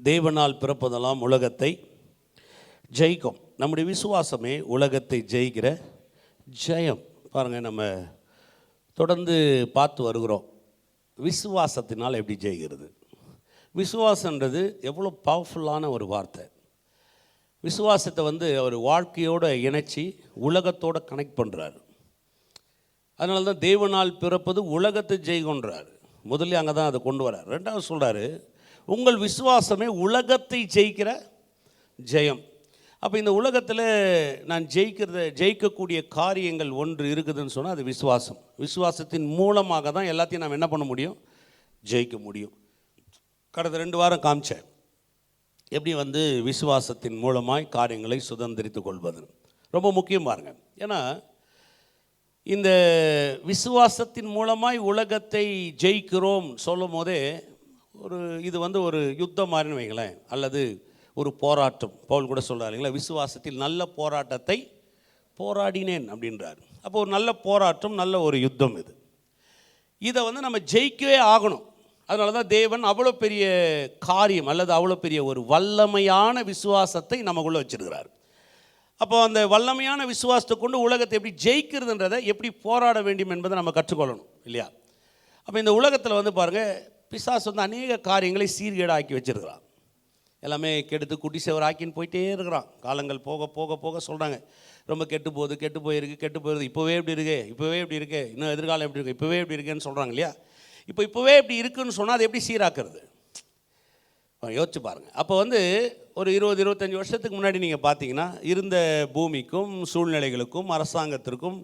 தேவனால் பிறப்பதெல்லாம் உலகத்தை ஜெயிக்கும். நம்முடைய விசுவாசமே உலகத்தை ஜெயிக்கிற ஜெயம். பாருங்கள், நம்ம தொடர்ந்து பார்த்து வருகிறோம். விசுவாசத்தினால் எப்படி ஜெயிக்கிறது? விசுவாசன்றது எவ்வளோ பவர்ஃபுல்லான ஒரு வார்த்தை. விசுவாசத்தை அவர் வாழ்க்கையோடு இணைச்சி உலகத்தோடு கனெக்ட் பண்ணுறாரு. அதனால தான் தேவனால் பிறப்பது உலகத்தை ஜெயிக்கின்றார். முதல்ல அங்கே தான் அதை கொண்டு வரார். ரெண்டாவது சொல்கிறாரு, உங்கள் விசுவாசமே உலகத்தை ஜெயிக்கிற ஜெயம். அப்போ இந்த உலகத்தில் நான் ஜெயிக்கக்கூடிய காரியங்கள் ஒன்று இருக்குதுன்னு சொன்னால் அது விசுவாசம். விசுவாசத்தின் மூலமாக தான் எல்லாத்தையும் நாம் என்ன பண்ண முடியும்? ஜெயிக்க முடியும். கடந்த 2 வாரம் காமிச்சேன் எப்படி விசுவாசத்தின் மூலமாய் காரியங்களை சுதந்திரித்து கொள்வது ரொம்ப முக்கியம் பாருங்கள். ஏன்னா இந்த விசுவாசத்தின் மூலமாய் உலகத்தை ஜெயிக்கிறோம் சொல்லும் போதே இது ஒரு யுத்தம் மாதிரின்னு வைங்களேன், அல்லது ஒரு போராட்டம். பவுல் கூட சொல்கிறார் இல்லைங்களா, விசுவாசத்தில் நல்ல போராட்டத்தை போராடினேன் அப்படின்றார். அப்போ ஒரு நல்ல போராட்டம், நல்ல ஒரு யுத்தம். இதை நம்ம ஜெயிக்கவே ஆகணும். அதனால தான் தேவன் அவ்வளோ பெரிய காரியம் அல்லது அவ்வளோ பெரிய ஒரு வல்லமையான விசுவாசத்தை நமக்குள்ளே வச்சிருக்கிறார். அப்போ அந்த வல்லமையான விசுவாசத்தை கொண்டு உலகத்தை எப்படி ஜெயிக்கிறதுன்றதை, எப்படி போராட வேண்டும் என்பதை நம்ம கற்றுக்கொள்ளணும் இல்லையா? அப்போ இந்த உலகத்தில் பாருங்கள், பிசாசு அநேக காரியங்களை சீர்கேடாக்கி வச்சிருக்கிறான். எல்லாமே கெடுத்து குட்டி சேவர் ஆக்கின்னு போயிட்டே இருக்கிறான். காலங்கள் போக போக போக சொல்கிறாங்க, ரொம்ப கெட்டு போயிடுது, இப்போவே இப்படி இருக்கு, இன்னும் எதிர்காலம் எப்படி இருக்குது, இப்போவே இப்படி இருக்குன்னு சொல்கிறாங்க இல்லையா? இப்போவே இப்படி இருக்குன்னு சொன்னால் அது எப்படி சீராக்குறது? யோசிச்சு பாருங்கள். அப்போ ஒரு 20-25 வருஷத்துக்கு முன்னாடி நீங்கள் பார்த்தீங்கன்னா இருந்த பூமிக்கும் சூழ்நிலைகளுக்கும் அரசாங்கத்திற்கும்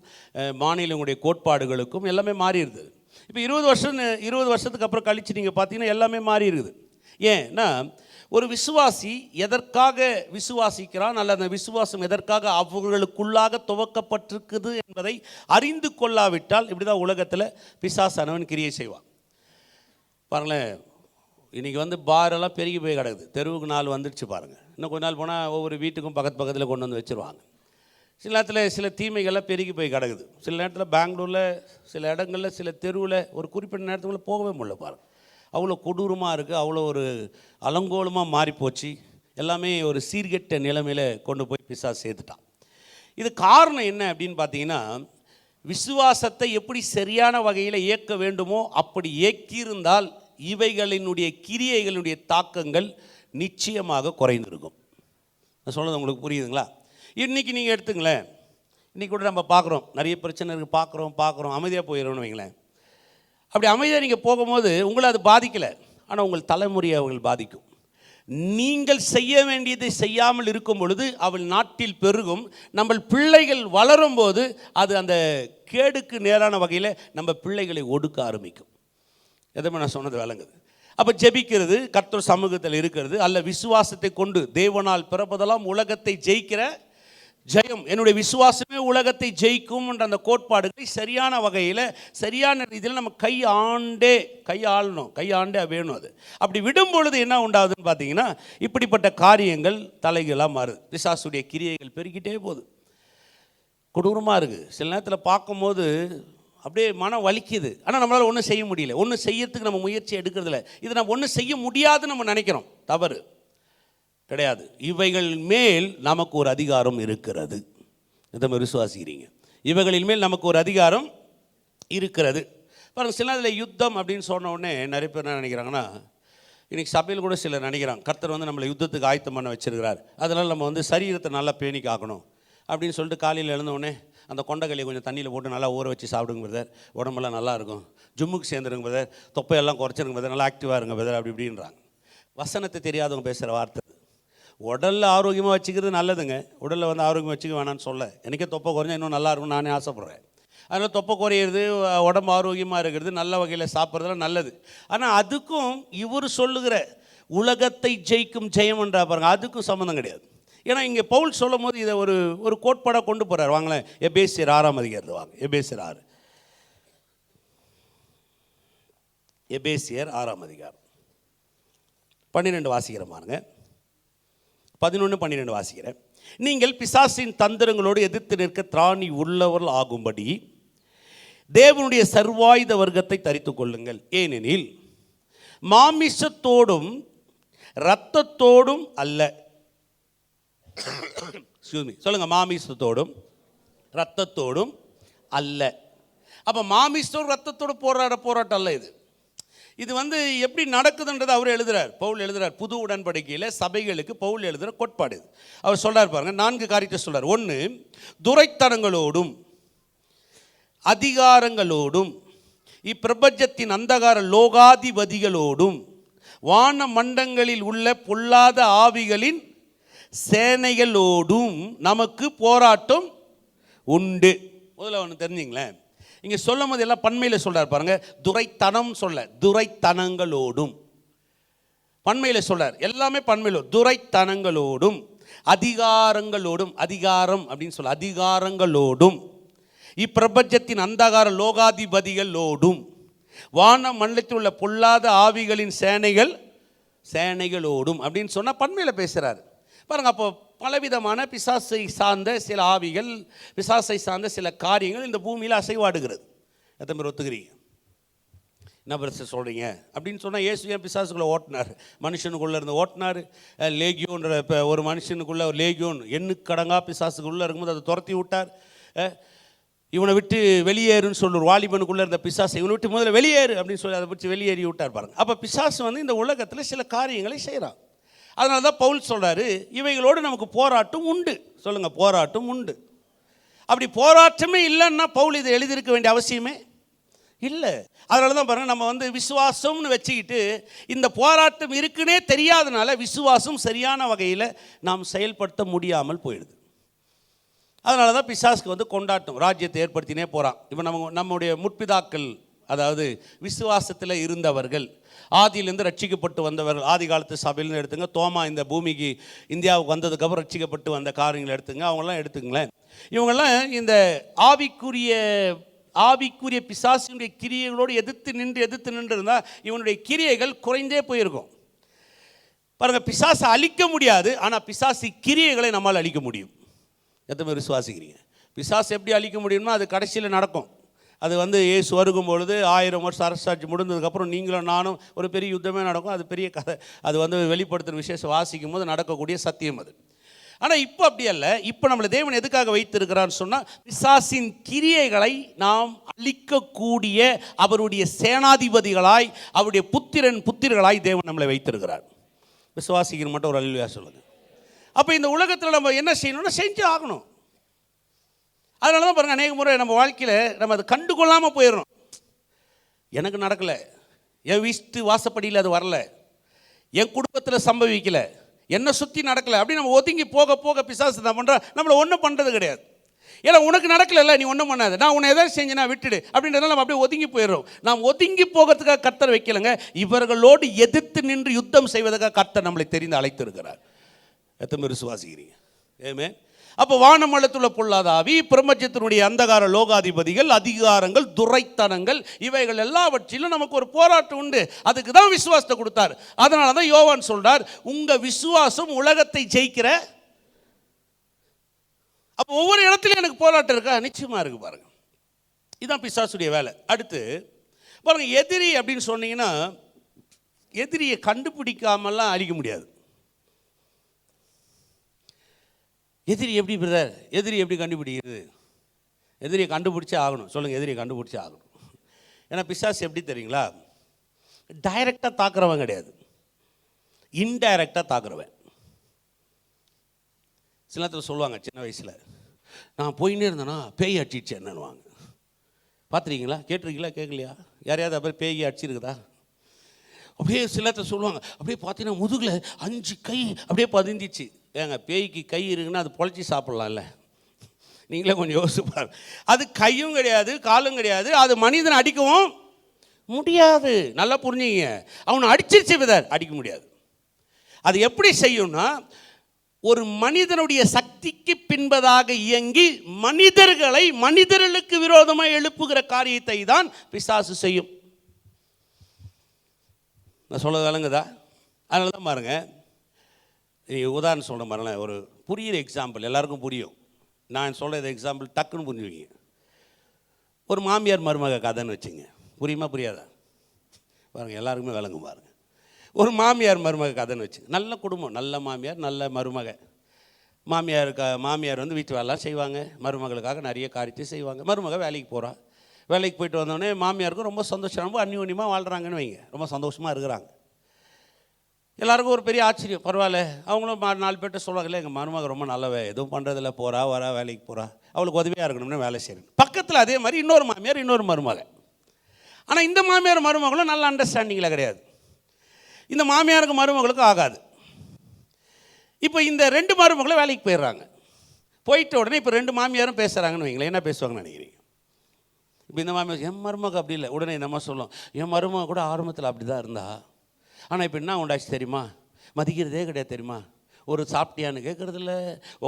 மாநிலங்களுடைய கோட்பாடுகளுக்கும் எல்லாமே மாறி இருந்தது. இப்போ 20 வருஷத்துக்கு அப்புறம் கழித்து நீங்கள் பார்த்தீங்கன்னா எல்லாமே மாறி இருக்குது. ஏன்னா ஒரு விசுவாசி எதற்காக விசுவாசிக்கிறான் அல்லது அந்த விசுவாசம் எதற்காக அவர்களுக்குள்ளாக துவக்கப்பட்டிருக்குது என்பதை அறிந்து கொள்ளாவிட்டால் இப்படி தான் உலகத்தில் பிசாசானவன் கிரியை செய்வான். பாருங்களேன், இன்றைக்கி பாரெல்லாம் பெருகி போய் கிடக்குது. தெருவுக்கு 4 வந்துடுச்சு பாருங்கள். இன்னும் கொஞ்ச நாள் போனால் ஒவ்வொரு வீட்டுக்கும் பக்கத்தில் கொண்டு வச்சுருவாங்க. சில நேரத்தில் சில தீமைகள்லாம் பெருகி போய் கிடக்குது. சில நேரத்தில் பெங்களூரில் சில இடங்களில் சில தெருவில் ஒரு குறிப்பிட்ட நேரத்துக்குள்ளே போகவே முடியல பாருங்கள். அவ்வளோ கொடூரமாக இருக்குது, அவ்வளோ ஒரு அலங்கோலமாக மாறிப்போச்சு. எல்லாமே ஒரு சீர்கெட்ட நிலைமையில் கொண்டு போய் பிசாசு சேர்த்துட்டான். இது காரணம் என்ன அப்படின்னு பார்த்தீங்கன்னா, விசுவாசத்தை எப்படி சரியான வகையில் இயக்க வேண்டுமோ அப்படி இயக்கியிருந்தால் இவைகளினுடைய கிரியைகளினுடைய தாக்கங்கள் நிச்சயமாக குறைந்திருக்கும். நான் சொல்கிறது உங்களுக்கு புரியுதுங்களா? இன்றைக்கி நீங்கள் எடுத்துங்களேன், இன்றைக்கி கூட நம்ம பார்க்குறோம், நிறைய பிரச்சனை இருக்குது, பார்க்குறோம் அமைதியாக போயிடும்னு வைங்களேன். அப்படி அமைதியாக நீங்கள் போகும்போது உங்களை அது பாதிக்கலை, ஆனால் உங்கள் தலைமுறையை அவர்கள் பாதிக்கும். நீங்கள் செய்ய வேண்டியதை செய்யாமல் இருக்கும் பொழுது அவள் நாட்டில் பெருகும். நம்ம பிள்ளைகள் வளரும் போது அது அந்த கேடுக்கு நேரான வகையில் நம்ம பிள்ளைகளை ஒடுக்க ஆரம்பிக்கும். எதுவுமே நான் சொன்னது விளங்குது. அப்போ ஜெபிக்கிறது, கர்த்தர் சமூகத்தில் இருக்கிறது, அல்ல விசுவாசத்தை கொண்டு தேவனால் பிறப்பதெல்லாம் உலகத்தை ஜெயிக்கிற ஜெயம். என்னுடைய விசுவாசமே உலகத்தை ஜெயிக்கும் என்ற அந்த கோட்பாடுகளை சரியான வகையில் சரியான ரீதியில் நம்ம கையாண்டே வேணும். அது அப்படி விடும் பொழுது என்ன உண்டாகுதுன்னு பார்த்தீங்கன்னா, இப்படிப்பட்ட காரியங்கள் தலைகளாக மாறுது. பிசாசுடைய கிரியைகள் பெருகிட்டே போகுது, கொடூரமாக இருக்குது. சில நேரத்தில் பார்க்கும்போது அப்படியே மனம் வலிக்குது. ஆனால் நம்மளால் ஒன்றும் செய்ய முடியல, ஒன்றும் செய்யறதுக்கு நம்ம முயற்சி எடுக்கிறதில்ல. இது நம்ம ஒன்றும் செய்ய முடியாதுன்னு நம்ம நினைக்கிறோம். தவறு கிடையாது. இவைகள் மேல் நமக்கு ஒரு அதிகாரம் இருக்கிறது. இதை விசுவாசிக்கிறீங்க? இவைகளின் மேல் நமக்கு ஒரு அதிகாரம் இருக்கிறது. பாருங்கள், சில நேரத்தில் யுத்தம் அப்படின்னு சொன்ன உடனே நிறைய பேர் என்ன நினைக்கிறாங்கன்னா, இன்றைக்கி சபையில் கூட சிலர் நினைக்கிறாங்க, கர்த்தர் நம்மளை யுத்தத்துக்கு ஆயத்தம் பண்ண வச்சிருக்கிறார், அதனால் நம்ம சரீரத்தை நல்லா பேணி காக்கணும் அப்படின்னு சொல்லிட்டு காலையில் எழுந்தவுடனே அந்த கொண்டைக்கல்லியை கொஞ்சம் தண்ணியில் போட்டு நல்லா ஊற வச்சு சாப்பிடுங்க பிரதர், உடம்பெல்லாம் நல்லாயிருக்கும், ஜிம்முக்கு சேர்ந்துருங்க பிரதர், தொப்பையெல்லாம் குறைச்சிருங்க பிரதர், நல்லா ஆக்டிவாக இருங்க பிரதர், அப்படி இப்படின்றாங்க. வசனத்தை தெரியாதவங்க பேசுகிற வார்த்தை. உடலில் ஆரோக்கியமாக வச்சுக்கிறது நல்லதுங்க. உடலில் ஆரோக்கியமாக வச்சுக்க வேணான்னு சொல்ல, எனக்கே தொப்பை குறைஞ்சா இன்னும் நல்லா இருக்கும்னு நானே ஆசைப்பட்றேன். அதனால் தொப்பை குறையிறது, உடம்பு ஆரோக்கியமாக இருக்கிறது, நல்ல வகையில் சாப்பிட்றதுலாம் நல்லது. ஆனால் அதுக்கும் இவர் சொல்லுகிற உலகத்தை ஜெயிக்கும் ஜெயம் என்றா பாருங்கள், அதுக்கும் சம்மந்தம் கிடையாது. ஏன்னா இங்கே பவுல் சொல்லும் போது இதை ஒரு கோட்பாடாக கொண்டு போகிறார். வாங்களேன், எபேசியர் 6ஆம் அதிகாரம் வாங்க. எபேசியர் 6, எபேசியர் 6ஆம் அதிகாரம் 12 வாசிக்கிறேன் பாருங்க. 11-12 வாசிக்கிறேன். நீங்கள் பிசாசின் தந்திரங்களோடு எதிர்த்து நிற்க திராணி உள்ளவர்கள் ஆகும்படி தேவனுடைய சர்வாயுத வர்க்கத்தை தரித்துக் கொள்ளுங்கள். ஏனெனில் மாமிசத்தோடும் இரத்தத்தோடும் அல்ல. சொல்லுங்க, மாமிசத்தோடும் இரத்தத்தோடும் அல்ல. அப்போ மாமிசத்தோடு ரத்தத்தோடு போராட்டம் அல்ல இது. இது எப்படி நடக்குதுன்றது அவர் எழுதுறார், பவுல் எழுதுறார். புது உடன்படிக்கையில் சபைகளுக்கு பவுல் எழுதுகிற கோட்பாடு இது. அவர் சொல்றார் பாருங்க, 4 காரியத்தை சொல்றார். 1, துரைத்தனங்களோடும் அதிகாரங்களோடும் இப்பிரபஞ்சத்தின் அந்தகார லோகாதிபதிகளோடும் வான மண்டங்களில் உள்ள பொல்லாத ஆவிகளின் சேனைகளோடும் நமக்கு போராட்டம் உண்டு. முதல்ல ஒன்று தெரிஞ்சுங்களேன், இங்கே சொல்லும் போது எல்லாம் பன்மையில் சொல்றார் பாருங்க. துரைத்தனம் சொல்ல, துரைத்தனங்களோடும் பன்மையில் சொல்றார், எல்லாமே பன்மையில். துரைத்தனங்களோடும் அதிகாரங்களோடும், அதிகாரம் அப்படின்னு சொல்ல, அதிகாரங்களோடும் இப்பிரபஞ்சத்தின் அந்தகார லோகாதிபதிகளோடும் வான மண்டலத்தில் உள்ள பொல்லாத ஆவிகளின் சேனைகளோடும் அப்படின்னு சொன்னால் பன்மையில் பேசுகிறார் பாருங்க. அப்போ பலவிதமான பிசாசை சார்ந்த சில ஆவிகள், பிசாசை சார்ந்த சில காரியங்கள் இந்த பூமியில் அசைவாடுகிறது. எத்தனை பேர் ஒத்துக்கிறீங்க? என்ன பிரச்சனை சொல்கிறீங்க அப்படின்னு சொன்னால், இயேசு ஏன் பிசாசுக்குள்ளே ஓட்டினார்? மனுஷனுக்குள்ளே இருந்து ஓட்டினார். லேகியோன்ற இப்போ ஒரு மனுஷனுக்குள்ளே ஒரு லேகியோன் எண்ணுக்கடங்கா பிசாசுக்குள்ளே இருக்கும்போது அதை துரத்தி விட்டார். இவனை விட்டு வெளியேறுன்னு சொல்லுவார். வாலிபனுக்குள்ளே இருந்த பிசாசை இவனை விட்டு முதல்ல வெளியேறு அப்படின்னு சொல்லி அதை பிடிச்சி வெளியேறி விட்டார் பாருங்க. அப்போ பிசாசு இந்த உலகத்தில் சில காரியங்களை செய்கிறான். அதனால தான் பவுல் சொல்கிறாரு, இவைகளோடு நமக்கு போராட்டம் உண்டு. சொல்லுங்கள், போராட்டம் உண்டு. அப்படி போராட்டமே இல்லைன்னா பவுல் இதை எழுதியிருக்க வேண்டிய அவசியமே இல்லை. அதனால தான் பாருங்கள், நம்ம விசுவாசம்னு வச்சுக்கிட்டு இந்த போராட்டம் இருக்குன்னே தெரியாதனால விசுவாசம் சரியான வகையில் நாம் செயல்படுத்த முடியாமல் போயிடுது. அதனால தான் பிசாசுக்கு கொண்டாட்டம், ராஜ்யத்தை ஏற்படுத்தினே போகிறான். இப்போ நம்முடைய முற்பிதாக்கள், அதாவது விசுவாசத்தில் இருந்தவர்கள், ஆதியிலேருந்து ரட்சிக்கப்பட்டு வந்தவர்கள், ஆதி காலத்து சபையிலேருந்து எடுத்துங்க. தோமா இந்த பூமிக்கு இந்தியாவுக்கு வந்ததுக்கப்புறம் ரட்சிக்கப்பட்டு வந்த காரியங்களை எடுத்துங்க, அவங்களாம் எடுத்துங்களேன். இவங்கெல்லாம் இந்த ஆவிக்குரிய பிசாசினுடைய கிரியைகளோடு எதிர்த்து நின்று இருந்தால் இவனுடைய கிரியைகள் குறைந்தே போயிருக்கும். பாருங்கள், பிசாசை அழிக்க முடியாது, ஆனால் பிசாசி கிரியைகளை நம்மால் அழிக்க முடியும். எத்தனை பேர் விசுவாசிக்கிறீங்க? பிசாசு எப்படி அழிக்க முடியும்னா அது கடைசியில் நடக்கும். அது இயேசு வருகும் பொழுது 1000 வருஷம் அரசாட்சி முடிந்ததுக்கப்புறம் நீங்களும் நானும் ஒரு பெரிய யுத்தமே நடக்கும். அது பெரிய கதை. அது வெளிப்படுத்துகிற விசேஷம் வாசிக்கும் போது நடக்கக்கூடிய சத்தியம் அது. ஆனால் இப்போ அப்படி அல்ல. இப்போ நம்மளை தேவன் எதுக்காக வைத்திருக்கிறான்னு சொன்னால், பிசாசின் கிரியைகளை நாம் அழிக்கக்கூடிய அவருடைய சேனாதிபதிகளாய், அவருடைய புத்திரர்களாய் தேவன் நம்மளை வைத்திருக்கிறார். விசுவாசிக்கிற மட்டும் ஒரு அல்லேலூயா சொல்லுங்கள். அப்போ இந்த உலகத்தில் நம்ம என்ன செய்யணும்னா செஞ்சு ஆகணும். அதனால தான் பாருங்கள், அநேக முறை நம்ம வாழ்க்கையில் நம்ம அதை கண்டுகொள்ளாமல் போயிடணும். எனக்கு நடக்கலை, என் வீட்டு வாசப்படியில் அது வரல, என் குடும்பத்தில் சம்பவிக்கலை, என்னை சுற்றி நடக்கலை அப்படி நம்ம ஒதுங்கி போக போக பிசாசு தான் பண்ணுறா, நம்மளை ஒன்றும் பண்ணுறது கிடையாது. ஏன்னா உனக்கு நடக்கலை, நீ ஒன்றும் பண்ணாது, நான் உன்னை எதாவது செஞ்சேன்னா விட்டுடு அப்படின்றதுனால நம்ம அப்படியே ஒதுங்கி போயிடுறோம். நாம் ஒதுங்கி போகிறதுக்காக கர்த்தர் வைக்கலைங்க, இவர்களோடு எதிர்த்து நின்று யுத்தம் செய்வதற்காக கர்த்தர் நம்மளை தெரிந்து அழைத்திருக்கிறார். எத்தனை பேர் விசுவாசிக்கிறீங்க? ஏமே. அப்போ வானமண்டலத்துள்ள பொல்லாத ஆவி, பிரபஞ்சத்தினுடைய அந்தகார லோகாதிபதிகள், அதிகாரங்கள், துரைத்தனங்கள், இவைகள் எல்லாவற்றிலும் நமக்கு ஒரு போராட்டம் உண்டு. அதுக்கு தான் விசுவாசத்தை கொடுத்தார். அதனால தான் யோவான் சொல்றார், உங்க விசுவாசம் உலகத்தை ஜெயிக்கிற. அப்போ ஒவ்வொரு இடத்துலையும் எனக்கு போராட்டம் இருக்கா? நிச்சயமா இருக்கு. பாருங்க, இதுதான் பிசாசுடைய வேலை. அடுத்து பாருங்க, எதிரி அப்படின்னு சொன்னீங்கன்னா, எதிரியை கண்டுபிடிக்காமலாம் அழிக்க முடியாது. எதிரி எப்படி பிரதர்? எதிரி எப்படி கண்டுபிடிக்கிறது? எதிரியை கண்டுபிடிச்சே ஆகணும். சொல்லுங்கள், எதிரியை கண்டுபிடிச்சே ஆகணும். ஏன்னா பிசாசு எப்படி தெரியுங்களா? டைரெக்டாக தாக்குறவன் கிடையாது, இன்டைரக்டாக தாக்குறவன். சில நேரத்தில் சொல்லுவாங்க, சின்ன வயசில் நான் போயின்னே இருந்தேன்னா பேய் அடிச்சிச்சு என்னன்னுவாங்க. பார்த்துருக்கீங்களா? கேட்டிருக்கீங்களா? கேட்கலையா? யாரையாவது அப்படி பேய் அடிச்சிருக்குதா? அப்படியே சில நேரத்தில் சொல்லுவாங்க, அப்படியே பார்த்தீங்கன்னா முதுகில் 5 கை அப்படியே பதிஞ்சிச்சு. ஏங்க, பேய்க்கு கை இருக்குன்னா அது பொழைச்சி சாப்பிட்லாம்ல? நீங்களே கொஞ்சம் யோசிப்பார். அது கையும் கிடையாது, காலும் கிடையாது, அது மனிதனை அடிக்கவும் முடியாது. நல்லா புரிஞ்சுங்க, அவனை அடிச்சிருச்சு விதர் அடிக்க முடியாது. அது எப்படி செய்யும்னா, ஒரு மனிதனுடைய சக்திக்கு பின்பதாக இயங்கி மனிதர்களுக்கு விரோதமாக எழுப்புகிற காரியத்தை தான் பிசாசு செய்யும். நான் சொல்கிறது விளங்குதா? அதனால தான் பாருங்க, உதாரணம் சொல்கிற மாதிரிலாம் ஒரு புரியிற எக்ஸாம்பிள் எல்லாருக்கும் புரியும். நான் சொல்கிற எக்ஸாம்பிள் டக்குன்னு புரிஞ்சுவீங்க. ஒரு மாமியார் மருமக கதைன்னு வச்சுங்க. புரியுமா புரியாதா? பாருங்கள், எல்லாருக்குமே விளங்கும். பாருங்கள், ஒரு மாமியார் மருமக கதைன்னு வச்சு, நல்ல குடும்பம், நல்ல மாமியார் நல்ல மருமக. மாமியார் வந்து வீட்டு வேலைலாம் செய்வாங்க, மருமகளுக்காக நிறைய காரியத்தை செய்வாங்க. மருமக வேலைக்கு போகிறா. வேலைக்கு போயிட்டு வந்தோடனே மாமியாருக்கும் ரொம்ப சந்தோஷம், ரொம்ப அந்யோன்யமாக வாழ்கிறாங்கன்னு வைங்க, ரொம்ப சந்தோஷமாக இருக்கிறாங்க. எல்லாருக்கும் ஒரு பெரிய ஆச்சரியம், பரவாயில்ல. அவங்களும் 4 பேர்கிட்ட சொல்லுவாங்க, இல்லை எங்கள் மருமக ரொம்ப நல்லவே, எதுவும் பண்ணுறதில்ல, போகிறா வரா, வேலைக்கு போகிறா, அவளுக்கு உதவியாக இருக்கணும்னு வேலை செய்யணும். பக்கத்தில் அதே மாதிரி இன்னொரு மாமியார் இன்னொரு மருமக. ஆனால் இந்த மாமியார் மருமகளும் நல்ல அண்டர்ஸ்டாண்டிங்கில் கிடையாது. இந்த மாமியாருக்கு மருமகளுக்கும் ஆகாது. இப்போ இந்த 2 மருமகளும் வேலைக்கு போயிடுறாங்க. போயிட்ட உடனே இப்போ 2 மாமியாரும் பேசுகிறாங்கன்னு வைங்களேன், என்ன பேசுவாங்கன்னு நினைக்கிறீங்க? இப்போ இந்த மாமியார், என் மருமக அப்படி இல்லை. உடனே இந்த மாதிரி சொல்லும், என் மருமக கூட ஆரம்பத்தில் அப்படி தான் இருந்தா, ஆனால் இப்போ என்ன உண்டாச்சு தெரியுமா, மதிக்கிறதே கிடையாது தெரியுமா, ஒரு சாப்பிட்டியான்னு கேட்குறதில்ல,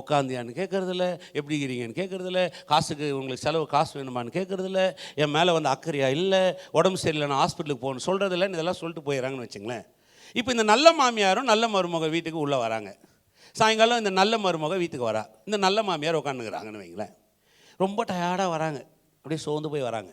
உக்காந்தியான்னு கேட்குறதில்ல, எப்படி இருக்கிறீங்கன்னு கேட்குறதில்ல, காசுக்கு உங்களுக்கு செலவு காசு வேணுமான்னு கேட்குறதில்ல, என் மேலே வந்து அக்கறையா இல்லை, உடம்பு சரியில்லை நான் ஹாஸ்பிட்டலுக்கு போகணும்னு சொல்கிறதில்லன்னு இதெல்லாம் சொல்லிட்டு போயிடறாங்கன்னு வச்சுங்களேன். இப்போ இந்த நல்ல மாமியாரும் நல்ல மருமக வீட்டுக்கு உள்ளே வராங்க. சாயங்காலம் இந்த நல்ல மருமக வீட்டுக்கு வரா. இந்த நல்ல மாமியார் உட்காந்துக்கிறாங்கன்னு வைங்களேன். ரொம்ப டயர்டாக வராங்க, அப்படியே சோர்ந்து போய் வராங்க.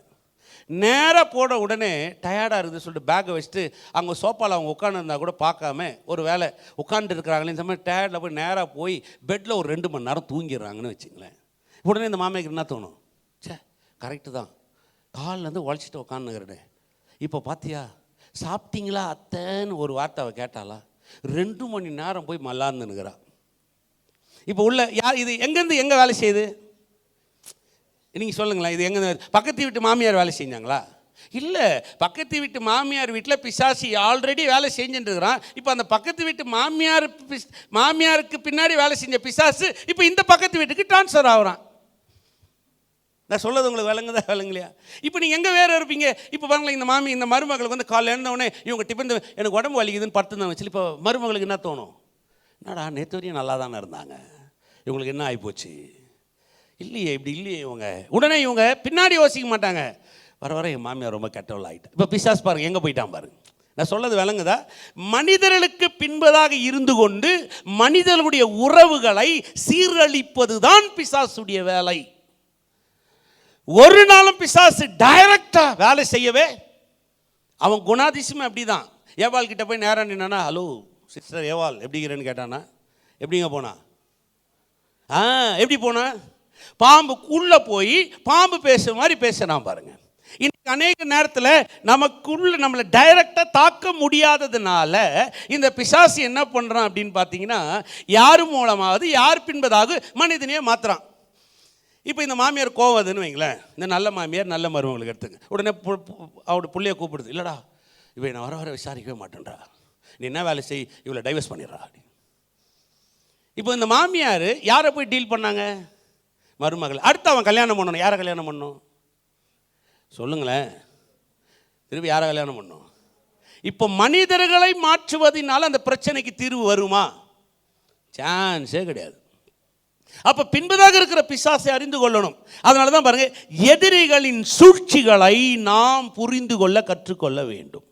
நேராக போட உடனே டயர்டாக இருக்குது சொல்லிட்டு பேக்கை வச்சுட்டு அங்கே சோப்பாவில் அவங்க உட்காந்துருந்தா கூட பார்க்காம, ஒரு வேலை உட்காந்துட்டு இருக்கிறாங்களே இந்த மாதிரி டயர்டில் போய் நேராக போய் பெட்டில் ஒரு 2 மணி நேரம் தூங்கிடுறாங்கன்னு வச்சுங்களேன். உடனே இந்த மாமியாருக்கு என்ன தோணும், சே கரெக்டு தான், காலிலேருந்து உழைச்சிட்டு உட்காந்துக்கிறேன், இப்போ பார்த்தியா சாப்பிட்டீங்களா அத்தைன்னு ஒரு வார்த்தை அவள் கேட்டாளா, 2 மணி நேரம் போய் மல்லாந்துன்னுக்கிறா. இப்போ உள்ள யார் இது, எங்கேருந்து எங்கே வேலை செய்யுது நீங்கள் சொல்லுங்களேன், இது எங்கே பக்கத்து வீட்டு மாமியார் வேலை செஞ்சாங்களா? இல்லை, பக்கத்து வீட்டு மாமியார் வீட்டில் பிசாசி ஆல்ரெடி வேலை செஞ்சுட்டு இருக்கிறான். இப்போ அந்த பக்கத்து வீட்டு மாமியாருக்கு பின்னாடி வேலை செஞ்ச பிசாசு இப்போ இந்த பக்கத்து வீட்டுக்கு ட்ரான்ஸ்ஃபர் ஆகுறான். நான் சொல்லது உங்களுக்கு விளங்குதா விளங்கலையா? இப்போ நீங்கள் எங்கே வேறு இருப்பீங்க? இப்போ பாருங்களேன், இந்த மருமகளுக்கு வந்து காலையில் எழுந்தவுடனே இவங்க டிஃபன் எனக்கு உடம்பு வலிக்குதுன்னு படுத்துதான் வச்சு, இப்போ மருமகளுக்கு என்ன தோணும், என்னடா நேற்று வரையும் நல்லா தானே இருந்தாங்க, இவங்களுக்கு என்ன ஆகிப்போச்சு, இல்லையே இப்படி இல்லையே இவங்க. உடனே இவங்க பின்னாடி யோசிக்க மாட்டாங்க, வர வர என் மாமியார் ரொம்ப கெட்டவள் ஆகிட்டேன். இப்போ பிசாஸ் பாருங்கள் எங்கே போயிட்டான் பாருங்க. நான் சொல்லது விளங்குதா? மனிதர்களுக்கு பின்பதாக இருந்து கொண்டு மனிதர்களுடைய உறவுகளை சீரழிப்பது தான் பிசாசுடைய வேலை. ஒரு நாளும் பிசாசு டைரக்டா வேலை செய்யவே, அவன் குணாதிசயம் அப்படிதான். ஏவாள் கிட்ட போய் நேரம் நின்னா, ஹலோ சிஸ்டர் ஏவாள் எப்படி இருக்கிறேன்னு கேட்டானா, எப்படிங்க போனா, எப்படி போனா, பாம்புக்குள்ளே போய் பாம்பு பேசுற மாதிரி பேசுறான் பாருங்க. இன்னைக்கு அநேக நேரத்தில் நமக்குள்ள நம்மளை டைரக்டாக தாக்க முடியாததுனால இந்த பிசாசு என்ன பண்ணுறான் அப்படின்னு பார்த்தீங்கன்னா, யார் மூலமாவது யார் பின்பதாக மனிதனையே மாற்றுறான். இப்போ இந்த மாமியார் கோவதுன்னு வைங்களேன், இந்த நல்ல மாமியார் நல்ல மருமகளுக்கு எடுத்துங்க, உடனே அவரோட பிள்ளைய கூப்பிடுது, இல்லைடா இவன் நான் வர விசாரிக்கவே மாட்டேன்றா, நீ என்ன வேலை செய், இவளை டைவர்ஸ் பண்ணிடுறா. இப்போ இந்த மாமியார் யாரை போய் டீல் பண்ணாங்க, மருமகள். அடுத்து அவன் கல்யாணம் பண்ணணும், யாரை கல்யாணம் பண்ணணும் சொல்லுங்களேன், திருப்பி யாரை கல்யாணம் பண்ணணும்? இப்போ மனிதர்களை மாற்றுவதனால அந்த பிரச்சனைக்கு தீர்வு வருமா? சான்ஸே கிடையாது. அப்போ பின்பதாக இருக்கிற பிசாசை அறிந்து கொள்ளணும். அதனால தான் பாருங்க, எதிரிகளின் சூழ்ச்சிகளை நாம் புரிந்து கொள்ள கற்றுக்கொள்ள வேண்டும்.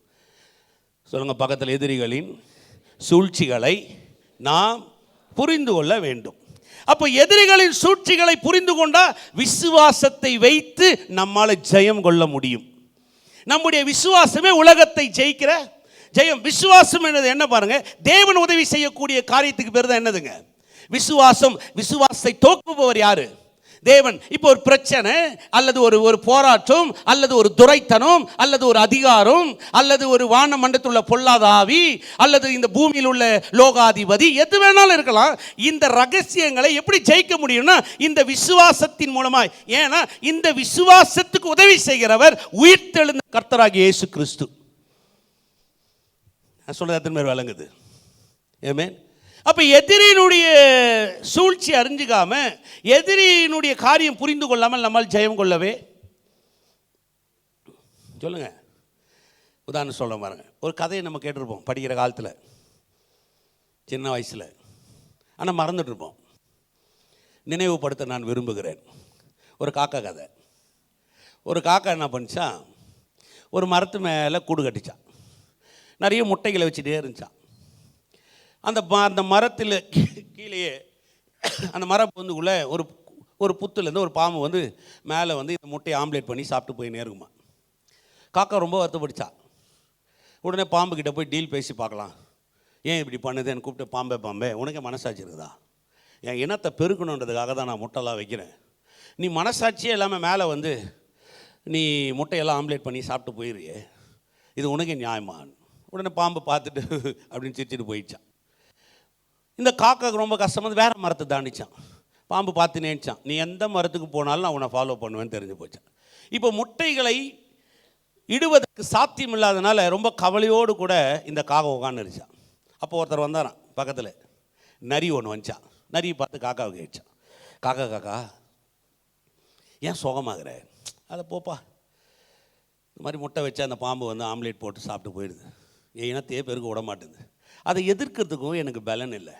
சொல்லுங்க பக்கத்தில், எதிரிகளின் சூழ்ச்சிகளை நாம் புரிந்து கொள்ள வேண்டும். அப்போ எதிரிகளின் சூழ்ச்சிகளை புரிந்து கொண்டா விசுவாசத்தை வைத்து நம்மால் ஜெயம் கொள்ள முடியும். நம்முடைய விசுவாசமே உலகத்தை ஜெயிக்கிற ஜெயம். விசுவாசம் என்னது என்ன பாருங்க, தேவன் உதவி செய்யக்கூடிய காரியத்துக்கு பேர் தான் என்னதுங்க விசுவாசம். விசுவாசத்தை தோக்குபவர் யாரு? தேவன். இப்போ ஒரு பிரச்சனை அல்லது ஒரு போராட்டம் அல்லது ஒரு துரைத்தனம் அல்லது ஒரு அதிகாரம் அல்லது ஒரு வான மண்டலத்தில் உள்ள பொல்லாத ஆவி அல்லது இந்த பூமியில் உள்ள லோகாதிபதி, எது வேணாலும் இருக்கலாம். இந்த ரகசியங்களை எப்படி ஜெயிக்க முடியும்னா இந்த விசுவாசத்தின் மூலமாய். ஏன்னா இந்த விசுவாசத்துக்கு உதவி செய்கிறவர் உயிர்த்தெழுந்த கர்த்தராகிய இயேசு கிறிஸ்து. நான் சொல்றது எத்தனை பேர் விளங்குது? ஆமென். அப்போ எதிரியினுடைய சூழ்ச்சி அறிஞ்சிக்காம, எதிரியினுடைய காரியம் புரிந்து கொள்ளாமல் நம்மால் ஜெயம் கொள்ளவே. சொல்லுங்க, உதாரணம் சொல்ல பாருங்க. ஒரு கதையை நம்ம கேட்டிருப்போம் படிக்கிற காலத்தில், சின்ன வயசில், ஆனால் மறந்துட்டுருப்போம். நினைவுபடுத்த நான் விரும்புகிறேன். ஒரு காக்கா கதை. ஒரு காக்கா என்ன பண்ணிச்சான், ஒரு மரத்து மேலே கூடு கட்டிச்சான். நிறைய முட்டைகளை வச்சுட்டே இருந்துச்சான். அந்த மரத்தில் கீழேயே அந்த மரம் பொந்துக்குள்ளே ஒரு புத்துலேருந்து ஒரு பாம்பு வந்து மேலே வந்து இந்த முட்டையை ஆம்லேட் பண்ணி சாப்பிட்டு போய் நேருமா. காக்கா ரொம்ப வருத்தப்பட்டுச்சா. உடனே பாம்பு கிட்ட போய் டீல் பேசி பார்க்கலாம். ஏன் இப்படி பண்ணுதுன்னு கூப்பிட்டு, பாம்பே உனக்கே மனசாட்சி இருக்குதா? என் இனத்தை பெருக்கணுன்றதுக்காக தான் நான் முட்டைலாம் வைக்கிறேன். நீ மனசாட்சியே இல்லாமல் மேலே வந்து நீ முட்டையெல்லாம் ஆம்லேட் பண்ணி சாப்பிட்டு போயிடுறியே, இது உனக்கே நியாயமான். உடனே பாம்பு பார்த்துட்டு அப்படின்னு சிரிச்சிட்டு போயிடுச்சான். இந்த காக்காவுக்கு ரொம்ப கஷ்டமாக வேறு மரத்தை தாண்டிச்சான். பாம்பு பார்த்து நினைச்சான், நீ எந்த மரத்துக்கு போனாலும் நான் உன்னை ஃபாலோ பண்ணுவேன்னு தெரிஞ்சு போச்சான். இப்போ முட்டைகளை இடுவதற்கு சாத்தியம் இல்லாதனால ரொம்ப கவலையோடு கூட இந்த காக்கா உட்காந்துருச்சான். அப்போ ஒருத்தர் வந்தாரான் பக்கத்தில், நரி ஒன்று வந்துச்சான். நரியை பார்த்து காக்காவுக்கு கேட்சான், காக்கா ஏன் சோகமாகிற? அதை போப்பா, இந்த மாதிரி முட்டை வச்சு அந்த பாம்பு வந்து ஆம்லேட் போட்டு சாப்பிட்டு போயிடுது, என் இனத்தையே பெருக்க விட மாட்டேங்குது, அதை எதிர்க்கிறதுக்கும் எனக்கு பலன் இல்லை,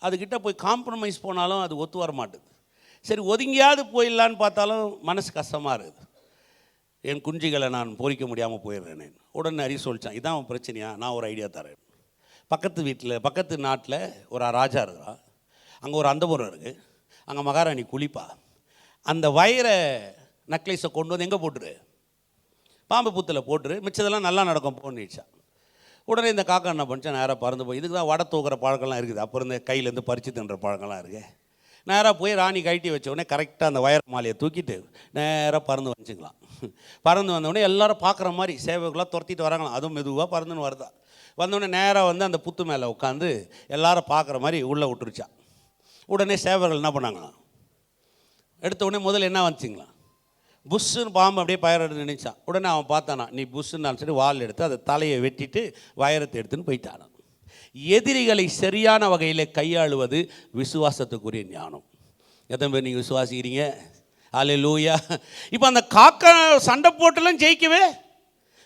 அதுக்கிட்ட போய் காம்ப்ரமைஸ் போனாலும் அது ஒத்து வர மாட்டுது, சரி ஒதுங்கியாவது போயிடலான்னு பார்த்தாலும் மனசு கஷ்டமாக இருக்குது, என் குஞ்சுகளை நான் பொறிக்க முடியாமல் போயிடுறேன். உடனே நரி சொல்லிச்சான், இதான் அவன் பிரச்சனையா, நான் ஒரு ஐடியா தரேன். பக்கத்து நாட்டில் ஒரு ராஜா இருக்கிறான், அங்கே ஒரு அந்தபுரம் இருக்குது, அங்கே மகாராணி குளிப்பா, அந்த வைர நக்லைஸை கொண்டு வந்து எங்கே போட்டுரு, பாம்பு புத்தில் போட்டுரு, மிச்சதெல்லாம் நல்லா நடக்கும் போன்னுச்சான். உடனே இந்த காக்கா என்ன பண்ணிச்சா, நேராக பறந்து போய், இதுக்கு தான் வடை தூக்குற பழக்கம்லாம் இருக்குது, அப்புறம் இந்த கையிலேருந்து பறித்து தின்ற பழக்கம்லாம் இருக்குது, நேராக போய் ராணி கழட்டி வச்ச உடனே கரெக்டாக அந்த வயர் மாலையை தூக்கிட்டு நேராக பறந்து வந்துச்சுக்கலாம். பறந்து வந்தோடனே எல்லோரும் பார்க்குற மாதிரி சேவைகளாக துரத்திட்டு வராங்களாம், அதுவும் மெதுவாக பறந்துன்னு வருதா. வந்தோடனே நேராக வந்து அந்த புத்து மேலே உட்காந்து எல்லாரும் பார்க்குற மாதிரி உள்ளே விட்டுருச்சான். உடனே சேவர்கள் என்ன பண்ணாங்களாம், எடுத்த உடனே முதல்ல என்ன வந்துச்சிங்களா, புஷ்ஷுன்னு பாம்பு அப்படியே பயரெடுத்து நினைச்சான். உடனே அவன் பார்த்தானா, நீ புஷ்ஷுன்னு சொல்லி வால் எடுத்து அதை தலையை வெட்டிட்டு வயரத்தை எடுத்துன்னு போயிட்டானான். எதிரிகளை சரியான வகையில் கையாளுவது விசுவாசத்துக்குரிய ஞானம். எத்தனை பேர் நீங்கள் விசுவாசிக்கிறீங்க? அல்லேலூயா. இப்போ அந்த காக்கா சண்டை போட்டுலாம் ஜெயிக்கவே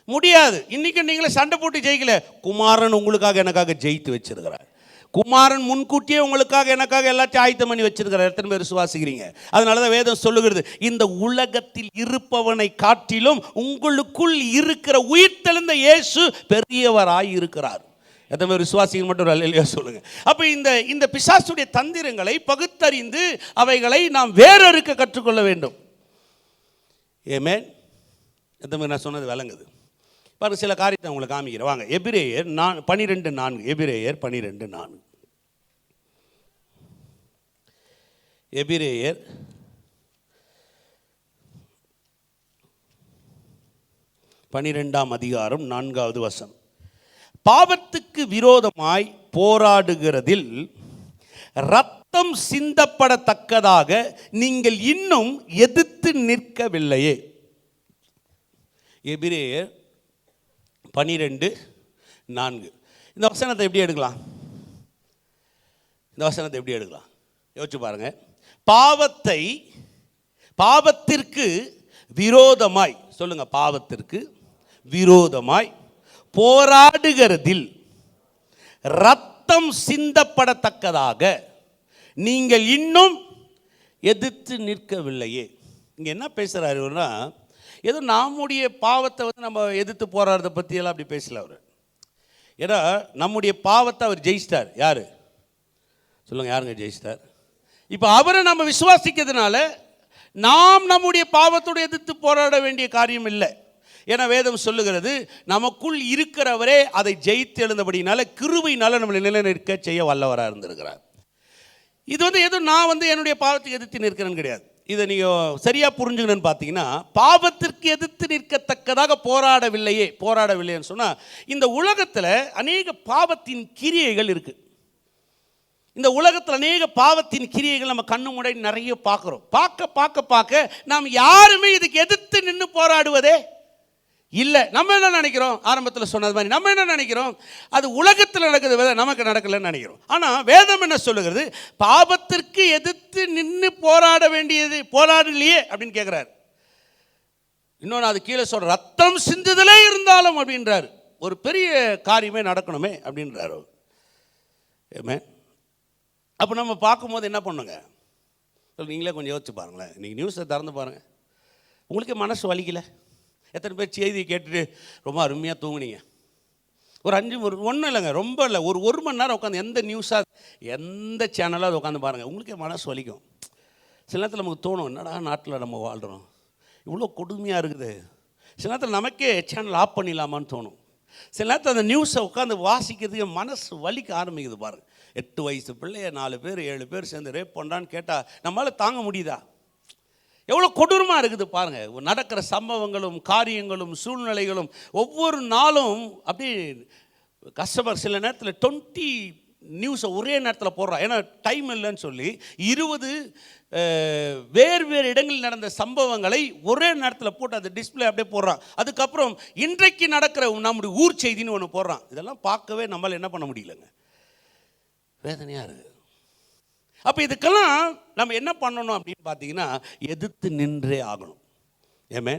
முடியாது. இன்றைக்கி நீங்களே சண்டை போட்டு ஜெயிக்கல, குமாரன் உங்களுக்காக எனக்காக ஜெயித்து வச்சிருக்கிறார். குமாரன் முன்கூட்டியே உங்களுக்காக எனக்காக எல்லாத்தையும் ஆயத்தம் பண்ணி வச்சிருக்கிறார். எத்தனை பேர் விசுவாசிக்கிறீங்க? அதனால தான் வேதம் சொல்லுகிறது, இந்த உலகத்தில் இருப்பவனை காட்டிலும் உங்களுக்குள் இருக்கிற உயிர்த்தெழுந்த இயேசு பெரியவராய் இருக்கிறார். எத்தனை பேர் விசுவாசிகள் மட்டும் அல்லேலூயா சொல்லுங்க. அப்போ இந்த பிசாசுடைய தந்திரங்களை பகுத்தறிந்து அவைகளை நாம் வேறறுக்க கற்றுக்கொள்ள வேண்டும். ஆமென். எத்தனை பேர் நான் சொன்னது விளங்குது? பாருங்க, சில காரியத்தை உங்களுக்கு காமிக்கிறேன் வாங்க. எபிரேயர் 12:4. எபிரேயர் 12:4. எபிரேயர் 12ஆம் அதிகாரம் 4வது வசனம். பாவத்துக்கு விரோதமாய் போராடுகிறதில் இரத்தம் சிந்தப்படத்தக்கதாக நீங்கள் இன்னும் எதிர்த்து நிற்கவில்லையே. எபிரேயர் 12:4. இந்த வசனத்தை எப்படி எடுக்கலாம்? யோசிச்சு பாருங்க. பாவத்திற்கு விரோதமாய், சொல்லுங்க, பாவத்திற்கு விரோதமாய் போராடுகிறதில் இரத்தம் சிந்தப்படத்தக்கதாக நீங்கள் இன்னும் எதிர்த்து நிற்கவில்லையே. இங்கே என்ன பேசுகிறாருன்னா, ஏதோ நம்முடைய பாவத்தை வந்து நம்ம எதிர்த்து போராடுறத பற்றியெல்லாம் அப்படி பேசல அவர். ஏன்னா நம்முடைய பாவத்தை அவர் ஜெயிச்சிட்டார். யார் சொல்லுங்கள், யாருங்க ஜெயிச்சிட்டார்? இப்போ அவரை நம்ம விசுவாசிக்கிறதுனால நாம் நம்முடைய பாவத்தோடு எதிர்த்து போராட வேண்டிய காரியம் இல்லை. ஏன்னா வேதம் சொல்லுகிறது, நமக்குள் இருக்கிறவரே அதை ஜெயித்து எழுந்தபடினால கிருபையினால நம்மளை நிலைநிற்க செய்ய வல்லவராக இருந்திருக்கிறார். இது வந்து எதுவும் நான் வந்து என்னுடைய பாவத்துக்கு எதிர்த்து நிற்கிறேன்னு கிடையாது. இதை நீங்கள் சரியாக புரிஞ்சுக்கணுன்னு பார்த்தீங்கன்னா, பாவத்திற்கு எதிர்த்து நிற்கத்தக்கதாக போராடவில்லைன்னு சொன்னால், இந்த உலகத்தில் அநேக பாவத்தின் கிரியைகள் இருக்குது. இந்த உலகத்தில் அநேக பாவத்தின் கிரியைகள் நம்ம கண்ணு முன்னாடி நிறைய பார்க்குறோம். பார்க்க நாம் யாருமே இதுக்கு எதிர்த்து நின்று போராடுவதே இல்லை. நம்ம என்ன நினைக்கிறோம்? ஆரம்பத்தில் சொன்னது மாதிரி நம்ம என்ன நினைக்கிறோம்? அது உலகத்தில் நடக்குது, நமக்கு நடக்கலைன்னு நினைக்கிறோம். ஆனால் வேதம் என்ன சொல்லுகிறது? பாவத்திற்கு எதிர்த்து நின்று போராடலையே அப்படின்னு கேட்குறாரு. இன்னொன்று அது கீழே சொல்ற, ரத்தம் சிந்துதலே இருந்தாலும் அப்படின்றாரு. ஒரு பெரிய காரியமே நடக்கணுமே அப்படின்றாரு. ஏமே, அப்போ நம்ம பார்க்கும்போது என்ன பண்ணுங்க, நீங்களே கொஞ்சம் யோசிச்சு பாருங்களேன். நீங்கள் நியூஸை திறந்து பாருங்கள், உங்களுக்கே மனசு வலிக்கல? எத்தனை பேர் செய்தியை கேட்டுட்டு ரொம்ப அருமையாக தூங்குனீங்க? ஒன்றும் இல்லைங்க, ரொம்ப இல்லை, ஒரு மணி நேரம் உட்காந்து எந்த நியூஸாக எந்த சேனலாக அதை உட்காந்து பாருங்கள், உங்களுக்கே மனசு வலிக்கும். சில நேரத்தில் நமக்கு தோணும், என்னடா நாட்டில் நம்ம வாழ்கிறோம், இவ்வளோ கொடுமையாக இருக்குது, சில நேரத்தில் நமக்கே சேனல் ஆஃப் பண்ணிடலாமான்னு தோணும். சில நேரத்தில் அந்த நியூஸை உட்காந்து வாசிக்கிறதுக்கு மனசு வலிக்க ஆரம்பிக்குது பாருங்கள். 8 வயசு பிள்ளைய 4 பேர் 7 பேர் சேர்ந்து ரேப் பண்ணுறான்னு கேட்டால் நம்மளால் தாங்க முடியுதா? எவ்வளோ கொடூரமாக இருக்குது பாருங்கள். நடக்கிற சம்பவங்களும் காரியங்களும் சூழ்நிலைகளும் ஒவ்வொரு நாளும் அப்படி கஸ்டமர் சில நேரத்தில் 20 நியூஸை ஒரே நேரத்தில் போடுறான். ஏன்னா டைம் இல்லைன்னு சொல்லி 20 வேறு இடங்களில் நடந்த சம்பவங்களை ஒரே நேரத்தில் போட்டு அந்த டிஸ்பிளே அப்படியே போடுறான். அதுக்கப்புறம் இன்றைக்கு நடக்கிற நம்முடைய ஊர் செய்தின்னு ஒன்று போடுறான். இதெல்லாம் பார்க்கவே நம்மளால் என்ன பண்ண முடியலங்க, வேதனையாக இருக்குது. அப்போ இதுக்கெல்லாம் நம்ம என்ன பண்ணணும் அப்படின்னு பார்த்தீங்கன்னா, எதிர்த்து நின்றே ஆகணும். ஏமே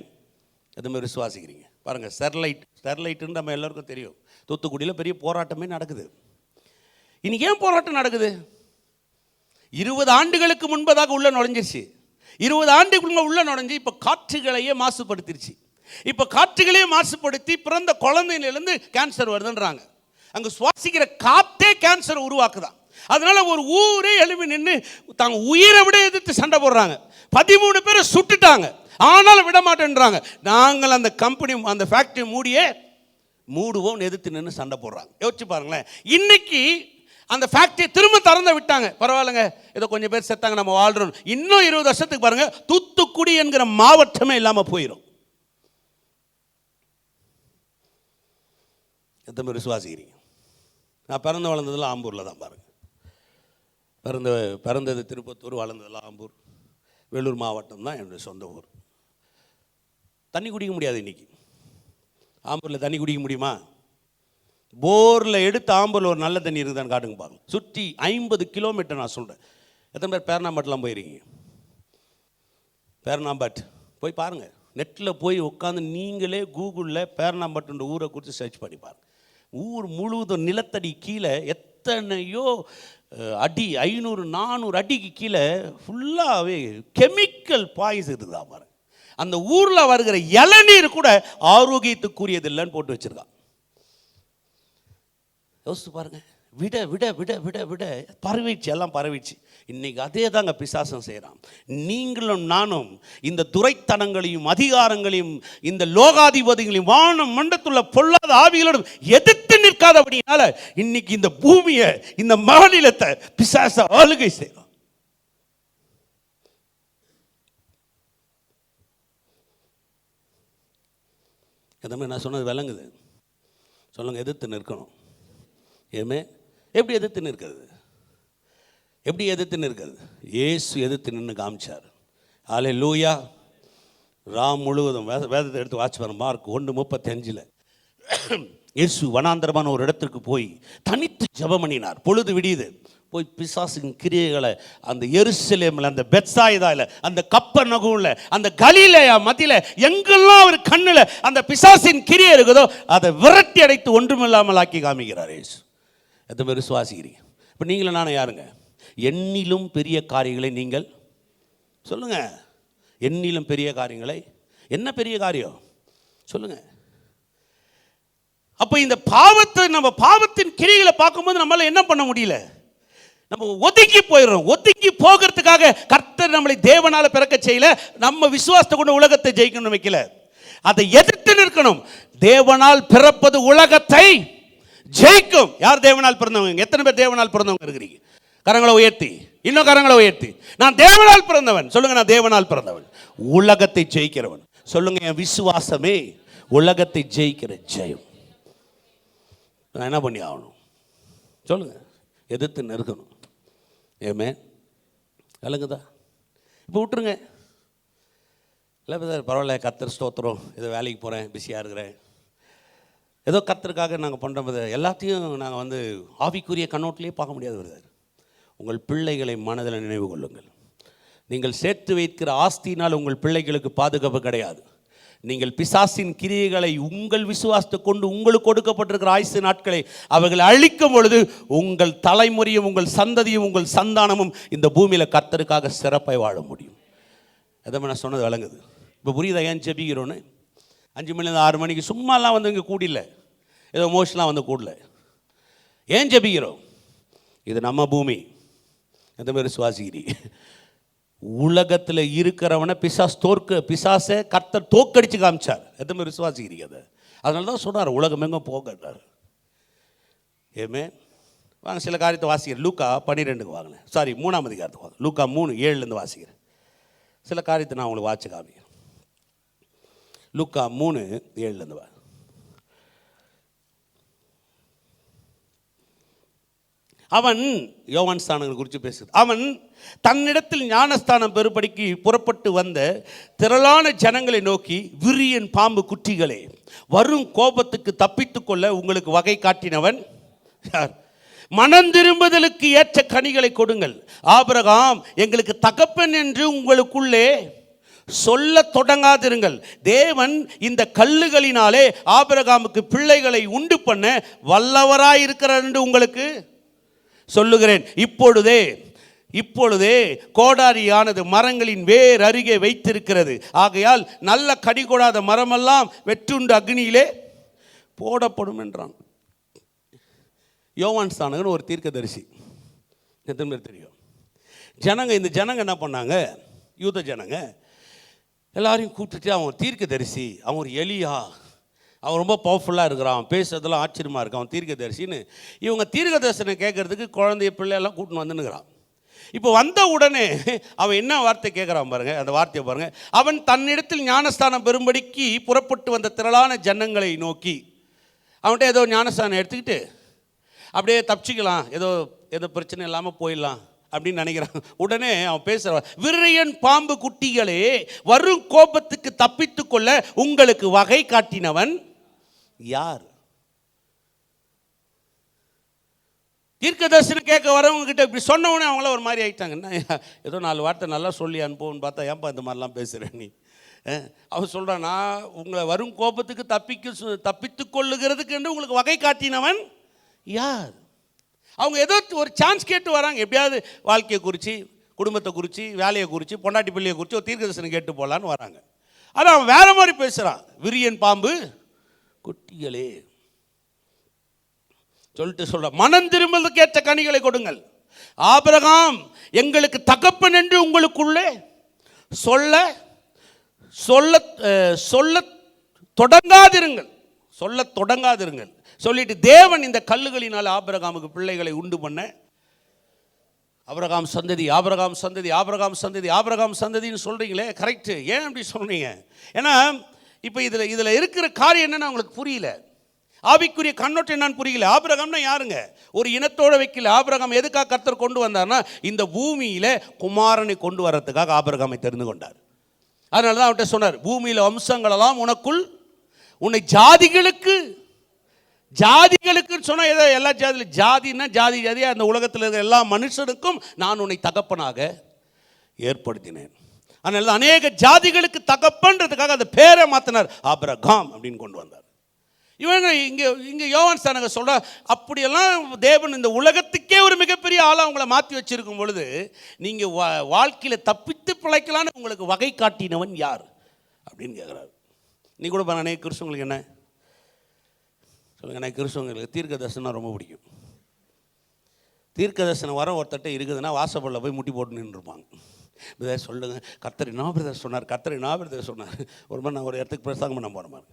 எது மாதிரி விசுவாசிக்கிறீங்க பாருங்கள். ஸ்டெர்லைட்டுன்னு நம்ம எல்லாருக்கும் தெரியும். தூத்துக்குடியில் பெரிய போராட்டமே நடக்குது. இன்னைக்கு ஏன் போராட்டம் நடக்குது? 20 ஆண்டுகளுக்கு முன்பதாக உள்ள நுழைஞ்சிருச்சு. 20 ஆண்டுக்குள்ள உள்ள நுழைஞ்சு இப்போ காற்றுகளையே மாசுபடுத்திருச்சு. இப்போ காற்றுகளையே மாசுபடுத்தி பிறந்த குழந்தையிலிருந்து கேன்சர் வருதுன்றாங்க. அங்கே சுவாசிக்கிற காற்றே கேன்சர் உருவாக்குதான். அதனால ஒரு ஊரே எழுப்பி நின்று தாங்க உயிரை விட எதிர்த்து சண்டை போடுறாங்க. 13 பேரை சுட்டுட்டாங்க, ஆனாலும் விட மாட்டேன்றாங்க. நாங்கள் அந்த கம்பெனி அந்த ஃபேக்டரி மூடுவோம் எதிர்த்து நின்று சண்டை போடுறாங்க. யோசிச்சு பாருங்களேன். இன்னைக்கு அந்த ஃபேக்டரி திரும்ப திறந்து விட்டாங்க. பரவாயில்லைங்க, ஏதோ கொஞ்சம் பேர் செத்தாங்க, நம்ம வாழ்றோம். இன்னும் 20 வருஷத்துக்கு பாருங்க, தூத்துக்குடி என்கிற மாவட்டமே இல்லாமல் போயிடும். எத்தனை பேர் விசுவாசிக்கிறீங்க? நான் பிறந்து வளர்ந்ததெல்லாம் ஆம்பூரில் தான் பாருங்கள். பிறந்தது திருப்பத்தூர், வளர்ந்ததெல்லாம் ஆம்பூர். வேலூர் மாவட்டம் தான் என்னுடைய சொந்த ஊர். தண்ணி குடிக்க முடியாது இன்னைக்கு. ஆம்பூரில் தண்ணி குடிக்க முடியுமா? போரில் எடுத்து ஆம்பூரில் ஒரு நல்ல தண்ணி இருக்குதான்னு காட்டுங்க பாருங்க. சுற்றி 50 கிலோமீட்டர் நான் சொல்கிறேன். எத்தனை பேர் பேரணாம்பட்டுலாம் போயிருக்கீங்க? பேரணாம்பட் போய் பாருங்கள். நெட்டில் போய் உட்காந்து நீங்களே கூகுளில் பேரணாம்பட்டுன்ற ஊரை குறித்து சர்ச் பண்ணி பாருங்கள். ஊர் முழுவதும் நிலத்தடி கீழே எத்தனையோ அடி, 500-400 அடிக்கு கீழே ஃபுல்லாகவே கெமிக்கல் பாய்ஸ் இருக்குதா பாருங்க. அந்த ஊரில் வருகிற இளநீர் கூட ஆரோக்கியத்துக்குரியது இல்லைன்னு போட்டு வச்சிருக்கான். யோசித்து பாருங்க. விட விட விட விட விட பரவிடுச்சு, எல்லாம் பரவிடுச்சு. இன்னைக்கு அதே தாங்க பிசாசம் செய்கிறான். நீங்களும் நானும் இந்த துரைத்தனங்களையும் அதிகாரங்களையும் இந்த லோகாதிபதிகளையும் வானம் மண்டத்துள்ள பொல்லாத ஆவிகளோடும் எதிர்த்து நிற்காதபடினால இன்னைக்கு இந்த பூமியை, இந்த மாநிலத்தை பிசாச ஆளுகை செய்கிறான். எதுவுமே நான் சொன்னது விளங்குது? சொல்லுங்க. எதிர்த்து நிற்கணும். ஏமே எப்படி எதிர்த்து நிற்கிறது? எப்படி எதிர்த்து நிற்கிறது? இயேசு எதிர்த்து நின்று காமிச்சார். அல்லேலூயா. ராம் முழுவதும் வேதத்தை எடுத்து வாட்சி வரும். மார்க் 1:35 இயேசு வனாந்தரமான ஒரு இடத்திற்கு போய் தனித்து ஜெபம் பண்ணினார். பொழுது விடியுது. போய் பிசாசின் கிரியைகளை அந்த எருசலேமில், அந்த பெத்சாயிதாவில், அந்த கப்பர்நகூமில், அந்த கலிலேயா மத்தியில் எங்கெல்லாம் அவர் கண்ணில் அந்த பிசாசின் கிரியை இருக்குதோ அதை விரட்டி அடைத்து ஒன்றுமில்லாமல் ஆக்கி காமிக்கிறார் இயேசு. எத்தனை பேர் விசுவாசிக்கிறீங்க? இப்போ நீங்களும் நானும் யாருங்க? எண்ணிலும் பெரிய காரியங்களை நீங்கள் சொல்லுங்க. எண்ணிலும் பெரிய காரியங்களை, என்ன பெரிய காரியம் சொல்லுங்க. அப்போ இந்த பாவத்தை, நம்ம பாவத்தின் கிரிகளை பார்க்கும்போது நம்மளால என்ன பண்ண முடியல? நம்ம ஒதுக்கி போயிடுறோம். ஒதுக்கி போகிறதுக்காக கர்த்தர் நம்மளை தேவனால பிறக்க செய்யல. நம்ம விசுவாசத்தை கொண்டு உலகத்தை ஜெயிக்கணும் வைக்கல. அதை எதிர்த்து நிற்கணும். தேவனால் பிறப்பது உலகத்தை ஜெயிக்கும். யார் தேவனால் பிறந்தவங்க? எத்தனை பேர் தேவனால் பிறந்தவங்க இருக்கிறீங்க? கரங்களை உயர்த்தி, இன்னும் கரங்களை உயர்த்தி. நான் தேவனால் பிறந்தவன் சொல்லுங்க. நான் தேவனால் பிறந்தவன், உலகத்தை ஜெயிக்கிறவன் சொல்லுங்க. என் விசுவாசமே உலகத்தை ஜெயிக்கிற ஜெயம். நான் என்ன பண்ணி ஆகணும் சொல்லுங்க? எதிர்த்து நிற்கணும். ஏமே விளங்குதா? இப்போ விட்டுருங்க. இல்லை பரவாயில்ல, கர்த்தர் ஸ்தோத்திரம், ஏதோ வேலைக்கு போகிறேன், பிஸியாக இருக்கிறேன், ஏதோ கர்த்தருக்காக நாங்கள் பண்ணுறது எல்லாத்தையும் நாங்கள் ஆவிக்குரிய கண்ணோட்டிலே பார்க்க முடியாது. வருது. உங்கள் பிள்ளைகளை மனதில் நினைவு கொள்ளுங்கள். நீங்கள் சேர்த்து வைக்கிற ஆஸ்தினால் உங்கள் பிள்ளைகளுக்கு பாதுகாப்பு கிடையாது. நீங்கள் பிசாசின் கிரியைகளை உங்கள் விசுவாசத்தை கொண்டு உங்களுக்கு கொடுக்கப்பட்டிருக்கிற ஆயுசு நாட்களை அவர்கள் அழிக்கும் பொழுது உங்கள் தலைமுறையும் உங்கள் சந்ததியும் உங்கள் சந்தானமும் இந்த பூமியில் கர்த்தருக்காக சிறப்பாய் வாழ முடியும். எதை நான் சொன்னது விளங்குது? இப்போ புரியுதா ஏன் ஜெபிக்கிறோன்னு? 5 மணிலேருந்து 6 மணிக்கு சும்மாலாம் இங்கே கூடில்ல, ஏதோ மோஷன்லாம் கூடல. ஏன் ஜெபிக்கிறோம்? இது நம்ம பூமி. எந்த மாதிரி சுவாசிக்கிறீ? உலகத்தில் இருக்கிறவனை பிசாசை கர்த்தர் தோக்கடிச்சு காமிச்சார். எத்தனை பேர் விசுவாசிக்கிறீங்க அதை? அதனால தான் சொன்னார் உலகம் எங்கும் போகிறார். ஏமே வாங்க சில காரியத்தை வாசிக்கிறேன். லூக்கா 12 வாங்கினேன், 3ஆம் அதிகாரத்துக்கு வாங்க. லூக்கா 3:7 வாசிக்கிறேன். சில காரியத்தை நான் உங்களுக்கு வாட்சி காமிக்கிறேன். லூக்கா 3:7 வா. அவன் யோவான் ஸ்நானகனை குறித்து பேசுது. அவன் தன்னிடத்தில் ஞானஸ்தானம் பெறும்படிக்கு புறப்பட்டு வந்த திரளான ஜனங்களை நோக்கி, விரியன் பாம்பு குட்டிகளே, வரும் கோபத்துக்கு தப்பித்துக்கொள்ள உங்களுக்கு வகை காட்டினவன் யார்? மனம் திரும்புதலுக்கு ஏற்ற கனிகளை கொடுங்கள். ஆபிரகாம் எங்களுக்கு தகப்பன் என்று உங்களுக்குள்ளே சொல்ல தொடங்காதிருங்கள். தேவன் இந்த கல்லுகளினாலே ஆபிரகாமுக்கு பிள்ளைகளை உண்டு பண்ண வல்லவராயிருக்கிறார் என்று உங்களுக்கு சொல்லுகிறேன். இப்பொழுதே கோடாரியானது மரங்களின் வேர் அருகே வைத்திருக்கிறது. ஆகையால் நல்ல கனி கொடாத மரமெல்லாம் வெற்றுண்டு அக்னியிலே போடப்படும் என்றான். யோவான் ஸ்நானகன் ஒரு தீர்க்கதரிசி. எத்தனை பேர் தெரியும்? இந்த ஜனங்க என்ன பண்ணாங்க? யூத ஜனங்க எல்லாரையும் கூப்பிட்டுட்டு, அவன் தீர்க்கதரிசி, அவன் ஒரு எலியா, அவன் ரொம்ப பவர்ஃபுல்லாக இருக்கிறான், பேசுறதெல்லாம் ஆச்சரியமாக இருக்கான், அவன் தீர்க்கதரிசின்னு இவங்க தீர்க்கதரிசனை கேட்கறதுக்கு குழந்தைய பிள்ளையெல்லாம் கூட்டின்னு வந்துன்னுக்கிறான். இப்போ வந்த உடனே அவன் என்ன வார்த்தை கேட்குறான் பாருங்க, அந்த வார்த்தையை பாருங்க. அவன் தன்னிடத்தில் ஞானஸ்தானம் பெறும்படிக்கு புறப்பட்டு வந்த திரளான ஜனங்களை நோக்கி, அவன்கிட்ட ஏதோ ஞானஸ்தானம் எடுத்துக்கிட்டு அப்படியே தப்பிச்சிக்கலாம், ஏதோ பிரச்சனை இல்லாமல் போயிடலாம் அப்படின்னு நினைக்கிறான். உடனே அவன் பேசுகிறான், விரியன் பாம்பு குட்டிகளே, வரும் கோபத்துக்கு தப்பித்துக்கொள்ள உங்களுக்கு வகை காட்டினவன் யார்? தீர்க்கதரிசனம் கேட்க வரவங்க கிட்ட இப்படி சொன்னவனே அவங்கள ஒரு மாதிரி ஆகிட்டாங்கன்னா, ஏதோ 4 வார்த்தை நல்லா சொல்லி அனுப்புவோன்னு பார்த்தா ஏன்பா இந்த மாதிரிலாம் பேசுகிறேன் நீ? அவன் சொல்கிறான், நான் உங்களை வரும் கோபத்துக்கு தப்பித்து கொள்ளுகிறதுக்கு என்று உங்களுக்கு வகை காட்டினவன் யார்? அவங்க ஏதோ ஒரு சான்ஸ் கேட்டு வராங்க, எப்படியாவது வாழ்க்கையை குறித்து, குடும்பத்தை குறித்து, வேலையை குறித்து, பொண்டாட்டி பிள்ளையை குறித்து ஒரு தீர்க்கதரிசனம் கேட்டு போகலான்னு வராங்க. ஆனால் அவன் வேற மாதிரி பேசுகிறான். விரியன் பாம்பு குட்டிகளே சொல்கிறான், மனம் திரும்பலுக்கு ஏற்ற கனிகளை கொடுங்கள். ஆபிரகாம் எங்களுக்கு தகப்பன் என்று உங்களுக்குள்ளே சொல்ல தொடங்காதிருங்கள். சொல்லிட்டு தேவன் இந்த கல்லுகளினால் ஆபிரகாமுக்கு பிள்ளைகளை உண்டு பண்ண, ஆபிரகாம் சந்ததின்னு சொல்றீங்களே, கரெக்ட். ஏன் அப்படி சொல்றீங்க? ஏன்னா இப்போ இதில் இருக்கிற காரியம் என்னன்னு உங்களுக்கு புரியல. ஆவிக்குரிய கண்ணோட்டம் என்னன்னு புரியல. ஆபிரகாம்னா யாருங்க? ஒரு இனத்தோட வைக்கல. ஆபிரகாம் எதுக்காக கர்த்தர் கொண்டு வந்தார்னா, இந்த பூமியில குமாரனை கொண்டு வர்றதுக்காக ஆபிரகாமை தெரிந்து கொண்டார். அதனால தான் அவர்கிட்ட சொன்னார், பூமியில வம்சங்களெல்லாம் உனக்குள், உன்னை ஜாதிகளுக்கு சொன்னா, ஏதோ எல்லா ஜாதின்னா ஜாதியாக அந்த உலகத்தில் இருக்கிற எல்லா மனுஷனுக்கும் நான் உன்னை தகப்பனாக ஏற்படுத்தினேன். அதனால தான் அநேக ஜாதிகளுக்கு தகப்பன்றதுக்காக அந்த பேரை மாற்றினார், ஆபிரகாம் அப்படின்னு கொண்டு வந்தார். இவங்க இங்கே யோவான் ஸ்நானகர் சொல்ற, அப்படியெல்லாம் தேவன் இந்த உலகத்துக்கே ஒரு மிகப்பெரிய ஆளாக உங்களை மாற்றி வச்சிருக்கும் பொழுது, நீங்கள் வாழ்க்கையில் தப்பித்து பிழைக்கலான்னு உங்களுக்கு வகை காட்டினவன் யார் அப்படின்னு கேட்குறாரு. நீ கூட பாருங்க, அநேக கிறிஸ்தவங்களுக்கு என்ன சொல்லுங்க, எனக்கு கிறிஸ்தவங்களுக்கு தீர்க்க தரிசனம் ரொம்ப பிடிக்கும். தீர்க்க தரிசனம் வர ஒருத்தட்ட இருக்குதுன்னா வாசப்படில் போய் முட்டி போட்டு நின்றுருப்பாங்க. பிரதர் சொல்லுங்கள், கர்த்தர் என்ன பிரதர் சொன்னார். ஒரு மாதிரி நான் ஒரு இடத்துக்கு பிரசங்கம் பண்ண போகிற மாதிரி,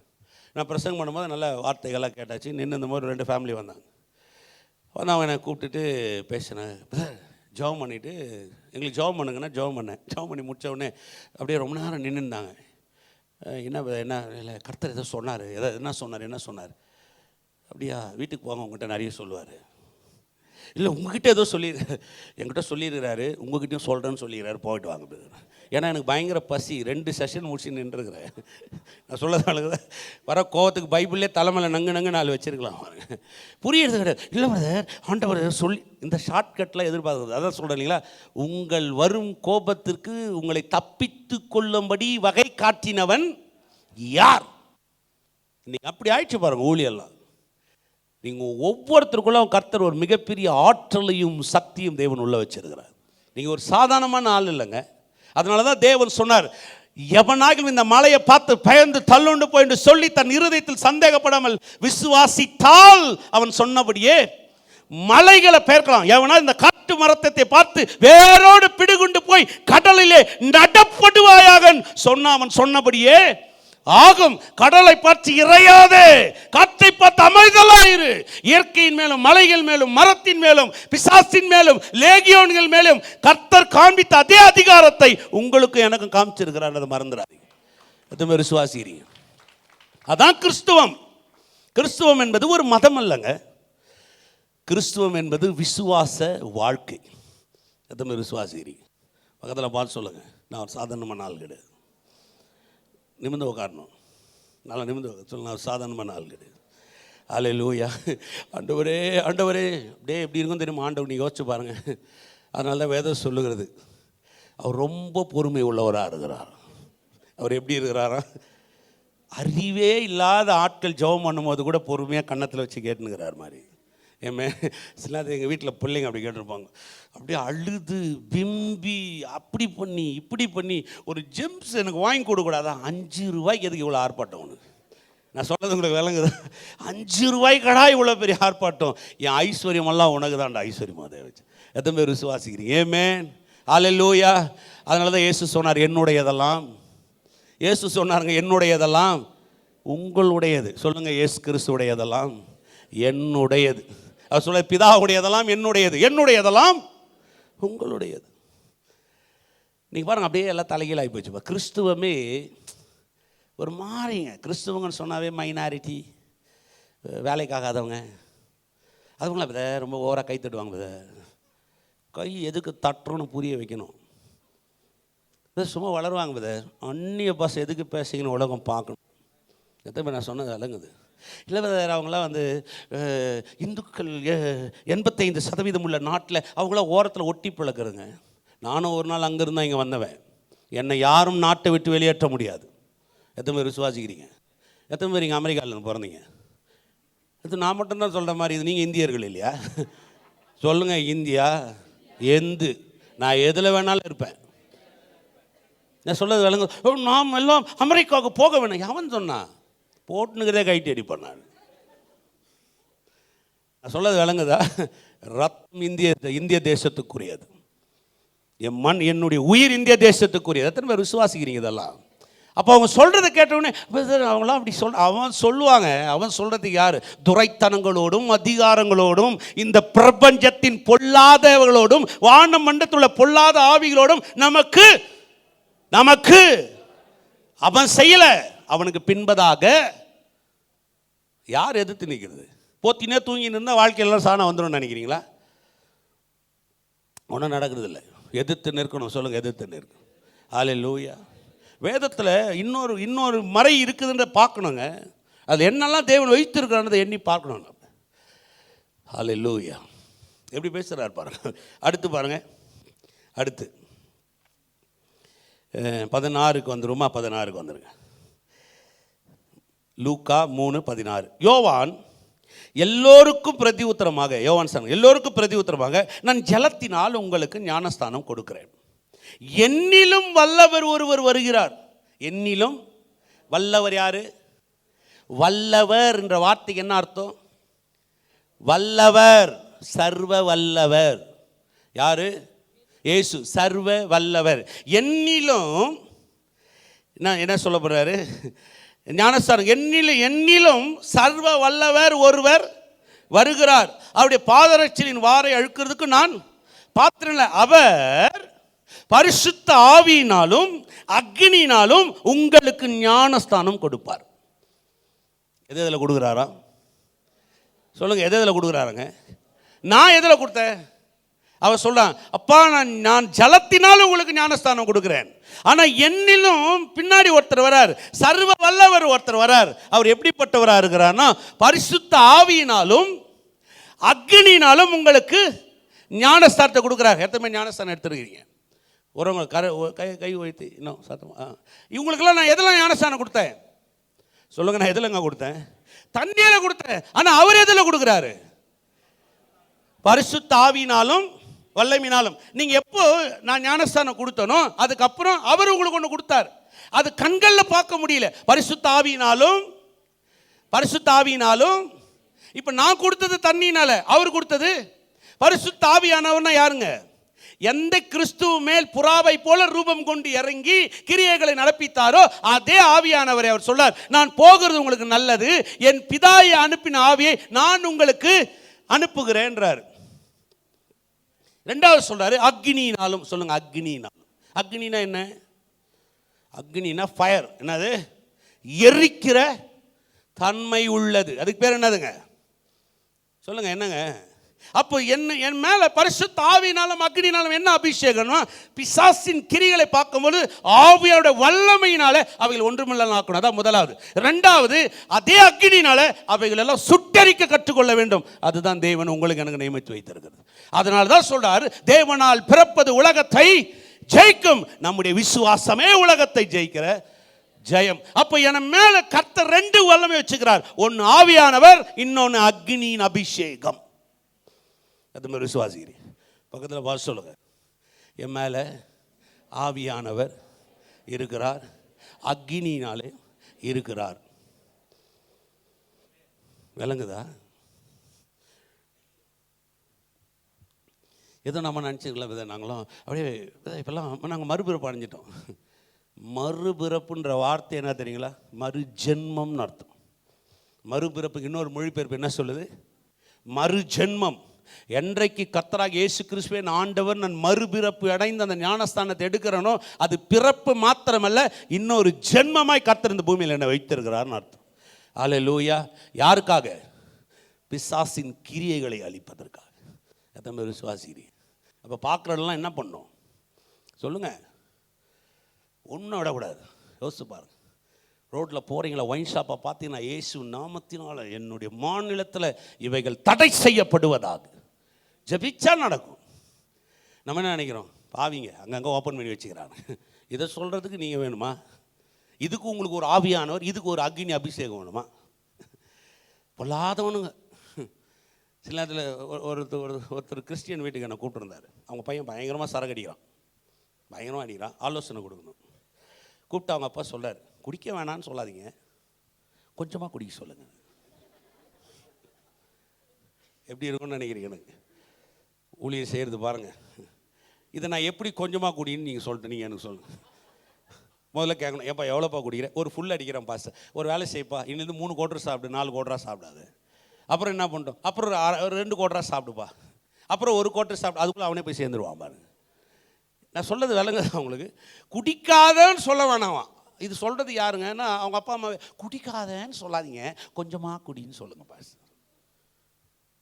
நான் பிரசங்கம் பண்ணும்போது நல்ல வார்த்தைகள்லாம் கேட்டாச்சு. நின்று இந்த மாதிரி 2 ஃபேமிலி வந்தாங்க. அவங்க என்னை கூப்பிட்டுட்டு பேசினேன், பிரதர் ஜெபம் பண்ணிவிட்டு எங்களுக்கு ஜெபம் பண்ணுங்கன்னா ஜெபம் பண்ணி முடித்த உடனே அப்படியே ரொம்ப நேரம் நின்றுந்தாங்க. என்ன இல்லை கர்த்தர் எதோ சொன்னார், என்ன சொன்னார் அப்படியா, வீட்டுக்கு போங்க, உங்கள்கிட்ட நிறைய சொல்லுவார். இல்லை உங்ககிட்ட ஏதோ என்கிட்ட சொல்லியிருக்கிறாரு, உங்ககிட்டையும் சொல்கிறேன்னு சொல்லிடுறாரு, போயிட்டு வாங்க பிரதர். ஏன்னா எனக்கு பயங்கர பசி, 2 செஷன் முடிச்சு நின்றுருக்கிறேன். நான் சொல்லதாளுக்கு வர கோவத்துக்கு பைபிள்லே தலைமையில் நங்கு 4 வச்சுருக்கலாம். புரியுறது கிடையாது. இல்லை பிரதர், ஆண்டவர் சொல்லி இந்த ஷார்ட்கட்டில் எதிர்பார்க்குறது, அதான் சொல்கிறேன் இல்லைங்களா, உங்கள் வரும் கோபத்திற்கு உங்களை தப்பித்து கொள்ளும்படி வகை காட்டினவன் யார்? இன்னைக்கு அப்படி ஆயிடுச்சு பாருங்கள் ஊழியெல்லாம். நீங்கள் ஒவ்வொருத்தருக்குள்ள கர்த்தர் ஒரு மிகப்பெரிய ஆற்றலையும் சக்தியும் தேவன் உள்ள வச்சிருக்கிறார். நீங்கள் ஒரு சாதாரணமான ஆள் இல்லைங்க. அதனால தான் தேவன் சொன்னார், எவனாகிலும் இந்த மலையை பார்த்து பயந்து தள்ளுண்டு போய் என்று சொல்லி தன் இருதயத்தில் சந்தேகப்படாமல் விசுவாசித்தால் அவன் சொன்னபடியே மலைகளை பெயர்க்கலாம். எவனா இந்த காட்டு மரத்தை பார்த்து வேரோடு பிடுகுண்டு போய் கடல் கடலிலே நடப்படுவாயாக சொன்ன அவன் சொன்னபடியே ஆகும். கடலை பார்த்து இறையாதே, காற்றை பார்த்து அமைதலாயிரு. இயற்கையின் மேலும், மலைகள் மேலும், மரத்தின் மேலும், பிசாசின் மேலும், லேகியோன்கள் மேலும் கர்த்தர் காண்பித்த அதே அதிகாரத்தை உங்களுக்கு எனக்கும் காமிச்சிருக்கிறார். அதை மறந்துடாதீங்க. எதுவுமே விசுவாசிக்கிறீங்க. அதான் கிறிஸ்துவம். கிறிஸ்துவம் என்பது ஒரு மதம் அல்லங்க. கிறிஸ்துவம் என்பது விசுவாச வாழ்க்கை. எதுவுமே விசுவாசிக்கிறீங்க. பக்கத்தில் பார்த்து சொல்லுங்க, நான் ஒரு சாதாரணமான ஆள் கிடையாது. நிமிர்ந்து உட்காரணும். நல்லா நிமிர்ந்து சொல்ல, நான் சாதாரணமான ஆள் கிடையாது. அல்லேலூயா. ஆண்டவரே ஆண்டவரே அப்படியே எப்படி இருக்கும் தெரியுமா ஆண்டவர்? நீங்கள் யோசிச்சு பாருங்கள். அதனால தான் வேதம் சொல்லுகிறது, அவர் ரொம்ப பொறுமை உள்ளவராக இருக்கிறார். அவர் எப்படி இருக்கிறாரா? அறிவே இல்லாத ஆட்கள் ஜெபம் பண்ணும்போது கூட பொறுமையாக கன்னத்தில் வச்சு கேட்டுனுக்கிறார் மாதிரி. ஏமே சில எங்கள் வீட்டில் பிள்ளைங்க அப்படி கேட்டிருப்பாங்க, அப்படியே அழுது பிம்பி அப்படி பண்ணி இப்படி பண்ணி ஒரு ஜெம்ஸ் எனக்கு வாங்கி கொடுக்கூடாதா? 5 ரூபாய்க்கு எதுக்கு இவ்வளோ ஆர்ப்பாட்டம்? ஒன்று நான் சொல்கிறது உங்களுக்கு விளங்குது? 5 ரூபாய்க்கடா இவ்வளோ பெரிய ஆர்ப்பாட்டம்? என் ஐஸ்வர்யமெல்லாம் உனக்கு தான்டா ஐஸ்வர்யமாக அதை வச்சு. எத்தனை பேர் விசுவாசிக்கிறீங்க? ஏமேன் அல்லேலூயா. அதனால தான் இயேசு சொன்னார் என்னுடையதெல்லாம். இயேசு சொன்னாருங்க என்னுடையதெல்லாம் உங்களுடையது. சொல்லுங்கள், இயேசு கிறிஸ்துடையதெல்லாம் என்னுடையது. அவர் சொல்ல பிதாவுடையதெல்லாம் என்னுடையது, என்னுடையதெல்லாம் உங்களுடையது. நீங்கள் பாருங்கள், அப்படியே எல்லாம் தலைகீழாகி போச்சுப்பா. கிறிஸ்துவமே ஒரு மாறிங்க. கிறிஸ்துவங்கன்னு சொன்னாவே மைனாரிட்டி, வேலைக்காகாதவங்க, அதுவங்களா வித ரொம்ப ஓவராக கை தட்டுவாங்க. வித கை எதுக்கு தட்டுறோன்னு புரிய வைக்கணும். சும்மா வளருவாங்க. வித அந்நிய பாஷை எதுக்கு பேசிக்கணும், உலகம் பார்க்கணும். எத்தனை நான் சொன்னது அலங்குது இல்லை வித. அவங்களாம் வந்து இந்துக்கள் 85% உள்ள நாட்டில் அவங்களாம் ஓரத்தில் ஒட்டி பழக்கிறதுங்க. நானும் ஒரு நாள் அங்கேருந்து இங்கே வந்தவன். என்னை யாரும் நாட்டை விட்டு வெளியேற்ற முடியாது. எத்தனை பேர் விசுவாசிக்கிறீங்க? எத்தனை பேர் இங்கே அமெரிக்காவில் பிறந்தீங்க? இது நான் மட்டும்தான் சொல்கிற மாதிரி, இது நீங்கள் இந்தியர்கள் இல்லையா? சொல்லுங்கள், இந்தியா எந்து நான் எதில் வேணாலும் இருப்பேன். நான் சொல்கிறது விளங்கு. நாம் எல்லாம் அமெரிக்காவுக்கு போக வேணும். எவன் சொன்னான்? போட்டுனுக்கிறதே கைட்டு அடிப்பான். நான் சொல்கிறது விளங்குதா? ரத்தம் இந்திய தேசத்துக்குரியது. என் மண், என்னுடைய உயிர் இந்திய தேசத்துக்குரியது. எத்தனை பேர் விசுவாசிக்கிறீங்க இதெல்லாம்? அப்போ அவங்க சொல்கிறத கேட்டவுடனே அவங்களாம் அப்படி அவன் சொல்லுவாங்க. அவன் சொல்கிறதுக்கு யார்? துரைத்தனங்களோடும் அதிகாரங்களோடும் இந்த பிரபஞ்சத்தின் பொல்லாதவர்களோடும் வான மண்டலத்தில் உள்ள பொல்லாத ஆவிகளோடும் நமக்கு நமக்கு அவன் செய்யலை. அவனுக்கு பின்பதாக யார் எதிர்த்து நிற்கிறது? போத்தினே தூங்கின்னு இருந்தால் வாழ்க்கையெல்லாம் சாணம் வந்துடும் நினைக்கிறீங்களா? ஒன்றும் நடக்கிறது இல்லை. எதிர்த்து நிற்கணும். சொல்லுங்கள், எதிர்த்து நிற்கணும். அல்லேலூயா. வேதத்தில் இன்னொரு மறை இருக்குதுன்ற பார்க்கணுங்க. அது என்னெல்லாம் தேவன் வைத்திருக்கிறான்றதை எண்ணி பார்க்கணும். அல்லேலூயா. எப்படி பேசுகிறார் பாருங்க. அடுத்து பாருங்க. அடுத்து 16க்கு வந்துருமா? 16க்கு வந்துருங்க. லூக்கா 3:16. யோவான் எல்லோருக்கும் பிரதி உத்தரமாக, யோவான் சொன்னாங்க எல்லோருக்கும் பிரதி உத்தரமாக, நான் ஜலத்தினால் உங்களுக்கு ஞானஸ்தானம் கொடுக்கிறேன். என்னிலும் வல்லவர் ஒருவர் வருகிறார். என்னிலும் வல்லவர் யாரு? வல்லவர் என்ற வார்த்தைக்கு என்ன அர்த்தம்? வல்லவர், சர்வ வல்லவர். யாரு? இயேசு சர்வ வல்லவர். என்னிலும் என்ன சொல்ல போறாரு? ஞானஸ்தானம். என்னிலும் சர்வ வல்லவர் ஒருவர் வருகிறார். அவருடைய பாதரட்சியின் வாரை அழுக்கிறதுக்கு நான் பாத்திரம் இல்லை. அவர் பரிசுத்த ஆவியினாலும் அக்னியினாலும் உங்களுக்கு ஞானஸ்தானம் கொடுப்பார். எது எதில் கொடுக்குறாரா? சொல்லுங்க, எது எதில் கொடுக்குறாருங்க? நான் எதில் கொடுத்தேன்? அவர் சொல்றான், அப்பா நான் ஜலத்தினாலும் உங்களுக்கு ஞானஸ்தானம் கொடுக்குறேன். ஆனால் என்னிலும் பின்னாடி ஒருத்தர் வரார், சர்வ வல்லவர் ஒருத்தர் வரார். அவர் எப்படிப்பட்டவராக இருக்கிறார்னா, பரிசுத்த ஆவியினாலும் அக்னியினாலும் உங்களுக்கு ஞானஸ்தானத்தை கொடுக்குறார். எத்தனை ஞானஸ்தானம் எடுத்துருக்கிறீங்க? ஒருவங்க கை வைத்து இன்னும் சத்தமா. இவங்களுக்கெல்லாம் நான் எதெல்லாம் ஞானஸ்தானம் கொடுத்தேன்? சொல்லுங்க, நான் எதிலங்க கொடுத்தேன்? தண்ணீரை கொடுத்தேன். ஆனால் அவர் எதில் கொடுக்குறாரு? பரிசுத்த ஆவியினாலும் வல்லமையினாலும். நீங்கள் எப்போ நான் ஞானஸ்தானம் கொடுத்தனோ அதுக்கப்புறம் அவர் உங்களுக்கு ஒன்று கொடுத்தார். அது கண்களில் பார்க்க முடியல. பரிசுத்த ஆவியினாலும். இப்போ நான் கொடுத்தது தண்ணினால, அவர் கொடுத்தது பரிசுத்த ஆவியானவர்னா யாருங்க? எந்த கிறிஸ்துவ மேல் புறாவை போல ரூபம் கொண்டு இறங்கி கிரியைகளை நடப்பித்தாரோ அதே ஆவியானவரை அவர் சொல்றார், நான் போகிறது உங்களுக்கு நல்லது, என் பிதாயை அனுப்பின ஆவியை நான் உங்களுக்கு அனுப்புகிறேன்றார். ரெண்டாவது சொல்றாரு அக்னியினாலும். சொல்லுங்க அக்னியினாலும். அக்னினா என்ன? அக்னினா ஃபயர். என்னது? எரிக்கிற தன்மை உள்ளது. அதுக்கு பேர் என்னதுங்க? சொல்லுங்க என்னங்க? அப்போ என்ன என் மேல பரிசுத்த ஆவியினாலும் அக்னியினாலும் என்ன அபிஷேகம்னா, பிசாசின் கிரிகளை பார்க்கும்போது ஆவியோட வல்லமையினால அவைகள் ஒன்றுமில்ல ஆக்கணும். அதான் முதலாவது. ரெண்டாவது, அதே அக்னியினால அவைகள் எல்லாம் சுட்டரிக்க கற்றுக்கொள்ள வேண்டும். அதுதான் தேவன் உங்களுக்கு எனக்கு நியமித்து வைத்திருக்கிறது. அதனால தான் சொல்றாரு, தேவனால் பிறப்பது உலகத்தை ஜெயிக்கும், நம்முடைய விசுவாசமே உலகத்தை ஜெயிக்கிற ஜெயம். அப்ப என் மேல கர்த்தர் ரெண்டு வல்லமை வச்சுக்கிறார். ஒன்னு ஆவியானவர், இன்னொன்னு அக்னியின் அபிஷேகம். அது மாதிரி விசுவாசிக்கிறீ பக்கத்தில் பார்த்து சொல்லுங்க, என் மேலே ஆவியானவர் இருக்கிறார், அக்னியினாலே இருக்கிறார். விளங்குதா? ஏதோ நம்ம நினச்சிக்கலாம் விதை, நாங்களும் அப்படியே இப்போல்லாம் நாங்கள் மறுபிறப்பு அடைஞ்சிட்டோம். மறுபிறப்புன்ற வார்த்தை என்ன தெரியுங்களா? மறு ஜென்மம்னு அர்த்தம். மறுபிறப்புக்கு இன்னொரு மொழிபெயர்ப்பு என்ன சொல்லுது? மறு ஜென்மம். என்றைக்கு கர்த்தராகிய இயேசு கிறிஸ்துவே ஆண்டவர் நான் மறுபிறப்பு அடைந்து அந்த ஞானஸ்தானத்தை எடுக்கிறனோ, அது பிறப்பு மாத்திரமல்ல, இன்னொரு ஜென்மமாய் கர்த்தர் இந்த பூமியில் என்னை வைத்திருக்கிறார்னு அர்த்தம். அல்லேலூயா. யாருக்காக? பிசாசின் கிரியைகளை அழிப்பதற்காக. எத்தனை விசுவாசிக்கிறீங்க? அப்போ பார்க்குறதெல்லாம் என்ன பண்ணோம் சொல்லுங்க? ஒன்றும் விடக்கூடாது. யோசிச்சு பாருங்க. ரோட்டில் போகிறீங்களா, ஒயின் ஷாப்பை பார்த்தீங்கன்னா, இயேசு நாமத்தினால் என்னுடைய மாநிலத்தில் இவைகள் தடை செய்யப்படுவதாக ஜபிச்சா நடக்கும். நம்ம என்ன நினைக்கிறோம்? பாவிங்க அங்கங்கே ஓப்பன் பண்ணி வச்சுக்கிறாங்க. இதை சொல்கிறதுக்கு நீங்கள் வேணுமா? இதுக்கு உங்களுக்கு ஒரு ஆவியானவர், இதுக்கு ஒரு அக்னி அபிஷேகம் வேணுமா? பொல்லாதவனுங்க. சில நேரத்தில் ஒருத்தர் கிறிஸ்டியன் வீட்டுக்கு என்னை கூப்பிட்டுருந்தார். அவங்க பையன் பயங்கரமாக சரக்கு அடிக்கிறான், பயங்கரமாக அடிக்கிறான். ஆலோசனை கொடுக்கணும். கூப்பிட்டு அவங்க அப்பா சொல்கிறார், குடிக்க வேணான்னு சொல்லாதீங்க, கொஞ்சமாக குடிக்க சொல்லுங்கள். எப்படி இருக்கும்னு நினைக்கிறீங்க? எனக்கு ஊழியர் செய்கிறது பாருங்கள். இதை நான் எப்படி கொஞ்சமாக குடின்னு நீங்கள் சொல்லிட்டு நீங்கள் எனக்கு சொல்லுங்கள். முதல்ல கேட்கணும், ஏப்பா எவ்வளோப்பா குடிக்கிறேன்? ஒரு ஃபுல் அடிக்கிறேன் பாஸ். ஒரு வேலை செய்ப்பா, இன்னிலேருந்து 3 குவார்ட்டர் சாப்பிடு, 4 குவார்ட்டராக சாப்பிடாது. அப்புறம் என்ன பண்ணிட்டோம்? அப்புறம் 2 குவார்ட்டராக சாப்பிடுப்பா. அப்புறம் 1 குவார்ட்டர் சாப்பிடு. அதுக்குள்ளே அவனே போய் சேர்ந்துருவான் பாருங்க. நான் சொல்கிறது விளங்குது அவங்களுக்கு? குடிக்காதன்னு சொல்ல வேணாம். இது சொல்கிறது யாருங்கன்னா, அவங்க அப்பா அம்மாவே. குடிக்காதன்னு சொல்லாதீங்க, கொஞ்சமாக குடின்னு சொல்லுங்கள் பாஸ்.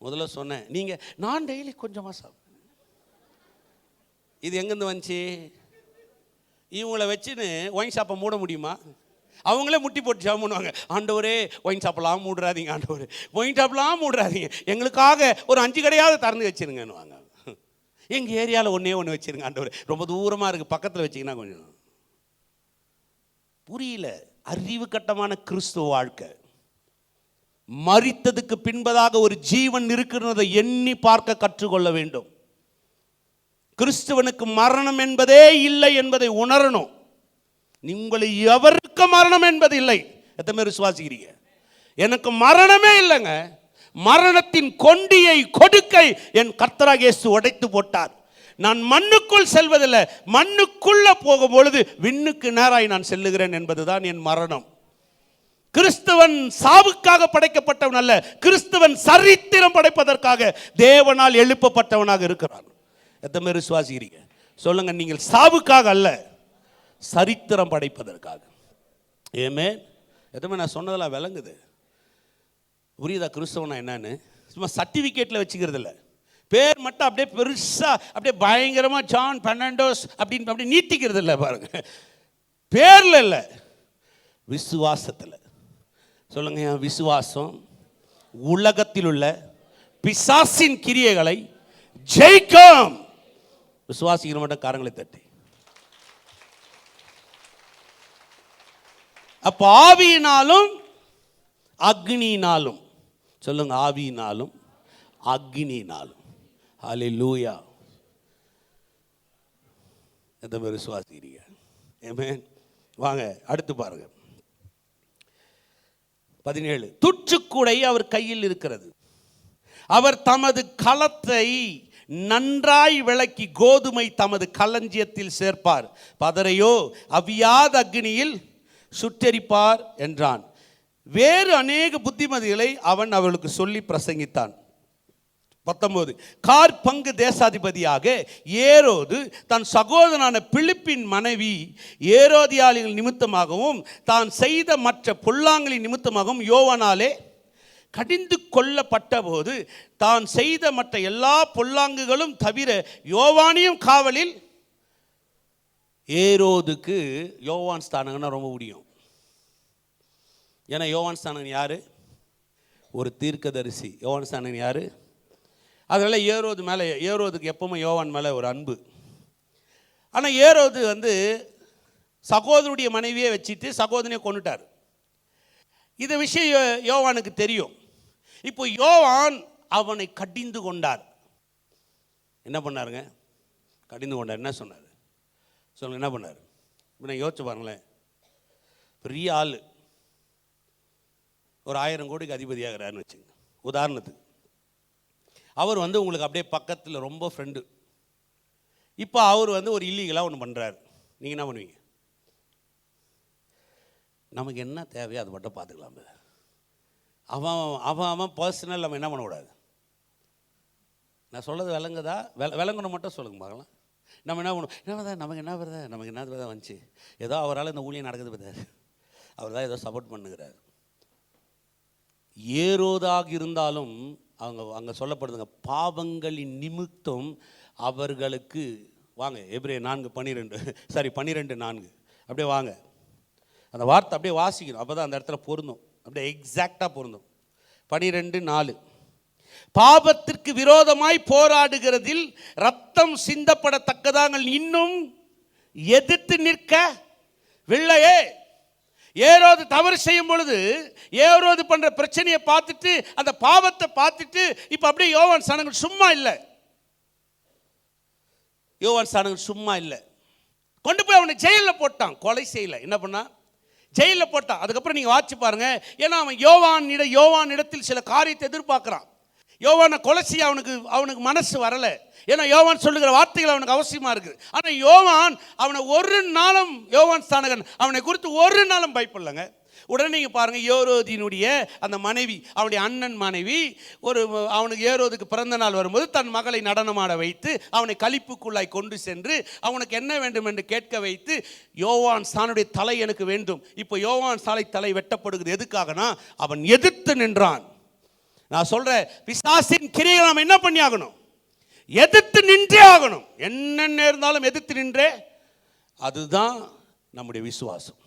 முதல்ல சொன்னேன், நீங்கள் நான் டெய்லி கொஞ்சமாக சாப்பிடுவேன். இது எங்கேருந்து வந்துச்சு? இவங்கள வச்சுன்னு ஒயின் ஷாப்பை மூட முடியுமா? அவங்களே முட்டி போட்டு ஜெபம் பண்ணுவாங்க, ஆண்டவரே ஒயின் ஷாப்பெல்லாம் மூடுறாதீங்க, ஆண்டவரே ஒயின் ஷாப்பெல்லாம் மூடுறாதீங்க, எங்களுக்காக ஒரு 5 கடையாவது திறந்து வச்சுருங்கன்னுவாங்க. எங்கள் ஏரியாவில் ஒன்று வச்சுருங்க ஆண்டவரே, ரொம்ப தூரமாக இருக்குது, பக்கத்தில் வச்சிங்கன்னா கொஞ்சம். புரியல. அறிவு கட்டமான கிறிஸ்துவ வாழ்க்கை. மரித்ததுக்கு பின்பதாக ஒரு ஜீவன் இருக்கிறதை எண்ணி பார்க்க கற்றுக்கொள்ள வேண்டும். கிறிஸ்துவனுக்கு மரணம் என்பதே இல்லை என்பதை உணரணும். உங்களை எவருக்கு மரணம் என்பது இல்லை. எத்தனை பேர் விசுவாசிக்கிறீங்க? எனக்கு மரணமே இல்லைங்க. மரணத்தின் கொண்டியை கொடுக்கை என் கர்த்தராகிய இயேசு உடைத்து போட்டார். நான் மண்ணுக்குள் செல்வதில்லை, மண்ணுக்குள்ள போகும் பொழுது விண்ணுக்கு நேராய் நான் செல்லுகிறேன் என்பதுதான் என் மரணம். கிறிஸ்துவன் சாவுக்காக படைக்கப்பட்டவன் அல்ல, கிறிஸ்துவன் சரித்திரம் படைப்பதற்காக தேவனால் எழுப்பப்பட்டவனாக இருக்கிறான். எத்தனை பேர் விசுவாசிக்கிறீங்க? சொல்லுங்க. நீங்கள் சாவுக்காக அல்ல, சரித்திரம் படைப்பதற்காக. ஏமே எதுவுமே நான் சொன்னதெல்லாம் விளங்குது. புரியுதா? கிறிஸ்தவனா என்னன்னு சும்மா சர்டிஃபிகேட்டில் வச்சுக்கிறது இல்லை, பேர் மட்டும் அப்படியே பெருசாக அப்படியே பயங்கரமாக ஜான் பெர்னாண்டோஸ் அப்படின்னு அப்படி நீட்டிக்கிறது இல்லை. பாருங்க, பேரில் இல்லை, விசுவாசத்தில். சொல்லுங்க. என் விசுவாசம் உலகத்தில் உள்ள பிசாசின் கிரியைகளை ஜெயிக்கும். விசுவாசிக்கிற மட்டும் காரங்களை தட்டி. அப்போ ஆவியினாலும் அக்னியினாலும். சொல்லுங்க, ஆவியினாலும் அக்னியினாலும். ஹல்லேலூயா. எந்த பேர் விசுவாசிக்கிறீங்க? ஆமென். வாங்க அடுத்து பாருங்க. 17. துற்றுக்கூடை அவர் கையில் இருக்கிறது. அவர் தமது களத்தை நன்றாய் விளக்கி கோதுமை தமது களஞ்சியத்தில் சேர்ப்பார், பதரையோ அவியாத அக்னியில் சுட்டெரிப்பார் என்றான். வேறு அநேக புத்திமதிகளை அவன் அவளுக்கு சொல்லி பிரசங்கித்தான். 19 கார் பங்கு தேசாதிபதியாக ஏரோது தன் சகோதரனான பிலிப்பின் மனைவி ஏரோதியாளிகள் நிமித்தமாகவும் தான் செய்த மற்ற பொல்லாங்களின் நிமித்தமாகவும் யோவானாலே கடிந்து கொள்ளப்பட்ட போது தான் செய்த மற்ற எல்லா பொல்லாங்குகளும் தவிர யோவானையும் காவலில். ஏரோதுக்கு யோவான் ஸ்தானங்கன்னா ரொம்ப முடியும். ஏன்னா யோவான் ஸ்தானன் யாரு? ஒரு தீர்க்கதரிசி. யோவான் ஸ்தானன் யாரு? அதனால் ஏரோதுக்கு எப்பவுமே யோவான் மேலே ஒரு அன்பு. ஆனால் ஏரோது சகோதரனுடைய மனைவியை வச்சுட்டு சகோதரனையே கொண்டுட்டார். இந்த விஷயம் யோவானுக்கு தெரியும். இப்போ யோவான் அவனை கடிந்து கொண்டார். என்ன பண்ணாருங்க? கடிந்து கொண்டார். என்ன சொன்னார் சொல்லுங்க? என்ன பண்ணார்? இப்போ நான் யோசிச்சு பாருங்களேன். பெரிய ஆள், ஒரு 1000 கோடிக்கு அதிபதியாகிறாருன்னு வச்சுங்க உதாரணத்துக்கு. அவர் உங்களுக்கு அப்படியே பக்கத்தில் ரொம்ப ஃப்ரெண்டு. இப்போ அவர் ஒரு இல்லீகலாக ஒன்று பண்ணுறாரு. நீங்கள் என்ன பண்ணுவீங்க? நமக்கு என்ன தேவையோ அதை மட்டும் பார்த்துக்கலாம். அவன் பர்சனல் நம்ம என்ன பண்ணக்கூடாது. நான் சொல்கிறது விளங்குதா? விளங்கணும் மட்டும் சொல்லுங்க பார்க்கலாம். நம்ம என்ன பண்ணுவோம்? என்ன நமக்கு என்ன வருதா வந்துச்சு, ஏதோ அவரால் இந்த ஊழியம் நடக்குது பார்த்தார், அவர் தான் ஏதோ சப்போர்ட் பண்ணுகிறார். ஏரோதாக இருந்தாலும் அங்கே சொல்லப்படுதுங்க, பாவங்களின் நிமித்தம் அவர்களுக்கு வாங்க. எபிரேயர் 4:12 அப்படியே வாங்க. அந்த வார்த்தை அப்படியே வாசிக்கணும். அப்போ தான் அந்த இடத்துல பொருந்தும், அப்படியே எக்ஸாக்டாக பொருந்தும். 12:4 பாவத்திற்கு விரோதமாய் போராடுகிறதில் ரத்தம் சிந்தப்படத்தக்கதாக இன்னும் எதிர்த்து நிற்க வில்லையே. ஏரோது தவறு செய்யும் பொழுது ஏரோது பண்ற பிரச்சனையை பார்த்துட்டு, அந்த பாவத்தை பார்த்துட்டு, இப்ப அப்படியே யோவான் ஸ்நானகன் சும்மா இல்லை. யோவான் ஸ்நானகன் சும்மா இல்லை. கொண்டு போய் அவனை ஜெயிலில் போட்டான். கொலை செய்யல, என்ன பண்ணா? ஜெயிலில் போட்டான். அதுக்கப்புறம் நீங்க வாட்சி பாருங்க. ஏன்னா அவன் யோவான் இடத்தில் சில காரியத்தை எதிர்பார்க்கிறான். யோவானை கொலை செய்ய அவனுக்கு மனசு வரல. ஏன்னா யோவான் சொல்லுகிற வார்த்தைகள் அவனுக்கு அவசியமா இருக்கு. ஆனா யோவான் அவனை ஒரு நாளும், யோவான் ஸ்நானகன் அவனை குறித்து ஒரு நாளும் பயப்படலங்க. உடனே நீங்க பாருங்க, ஏரோதினுடைய அந்த மனைவி, அவனுடைய அண்ணன் மனைவி, அவனுக்கு ஏரோதுக்கு பிறந்த நாள் வரும்போது தன் மகளை நடனமாட வைத்து அவனை களிப்புக்குள்ளாய் கொண்டு சென்று அவனுக்கு என்ன வேண்டும் என்று கேட்க வைத்து, யோவான் ஸ்நானுடைய தலை எனக்கு வேண்டும். இப்போ யோவான் ஸ்நானை தலை வெட்டப்படுகிறது. எதுக்காகனா அவன் எதிர்த்து நின்றான். நான் சொல்றேன், பிசாசின் கிரியைகளை நாம் என்ன பண்ணி ஆகணும்? எதிர்த்து நின்றே ஆகணும். என்னென்ன இருந்தாலும் எதிர்த்து நின்றே. அதுதான் நம்முடைய விசுவாசம்.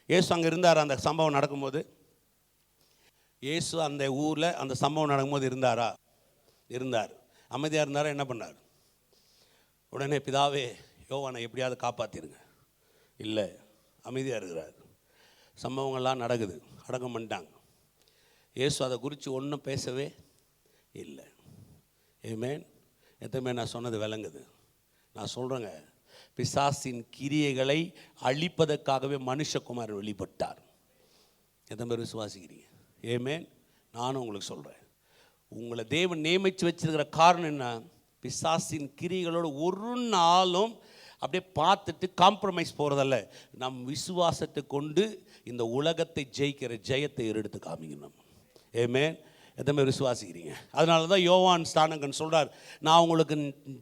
இயேசு அங்கே இருந்தார். அந்த சம்பவம் நடக்கும்போது இயேசு அந்த ஊரில் அந்த சம்பவம் நடக்கும்போது இருந்தாரா? இருந்தார். அமைதியாக இருந்தாரா? என்ன பண்ணார்? உடனே பிதாவே யோவானை எப்படியாவது காப்பாற்றிருங்க. இல்லை, அமைதியாக இருக்கிறார். சம்பவங்கள்லாம் நடக்குது, அடக்கம் பண்ணிட்டாங்க. இயேசு அதை குறித்து ஒன்றும் பேசவே இல்லை. ஆமென். எத்தனை நான் சொன்னது விளங்குது? நான் சொல்கிறேங்க, பிசாசின் கிரியைகளை அழிப்பதற்காகவே மனுஷகுமாரன் வெளிப்பட்டார். எத்தனை பேர் விசுவாசிக்கிறீங்க? ஆமென். நானும் உங்களுக்கு சொல்கிறேன், உங்களை தேவன் நியமித்து வச்சிருக்கிற காரணம் என்ன? பிசாசின் கிரியைகளோடு ஒரு நாளும் அப்படியே பார்த்துட்டு காம்ப்ரமைஸ் போகிறதல்ல. நம் விசுவாசத்தை கொண்டு இந்த உலகத்தை ஜெயிக்கிற ஜெயத்தை எடுத்து காமிக்கணும். ஆமென். எத்தனை விசுவாசிக்கிறீங்க? அதனால தான் யோவான் ஸ்நானகன் சொல்றார், நான் உங்களுக்கு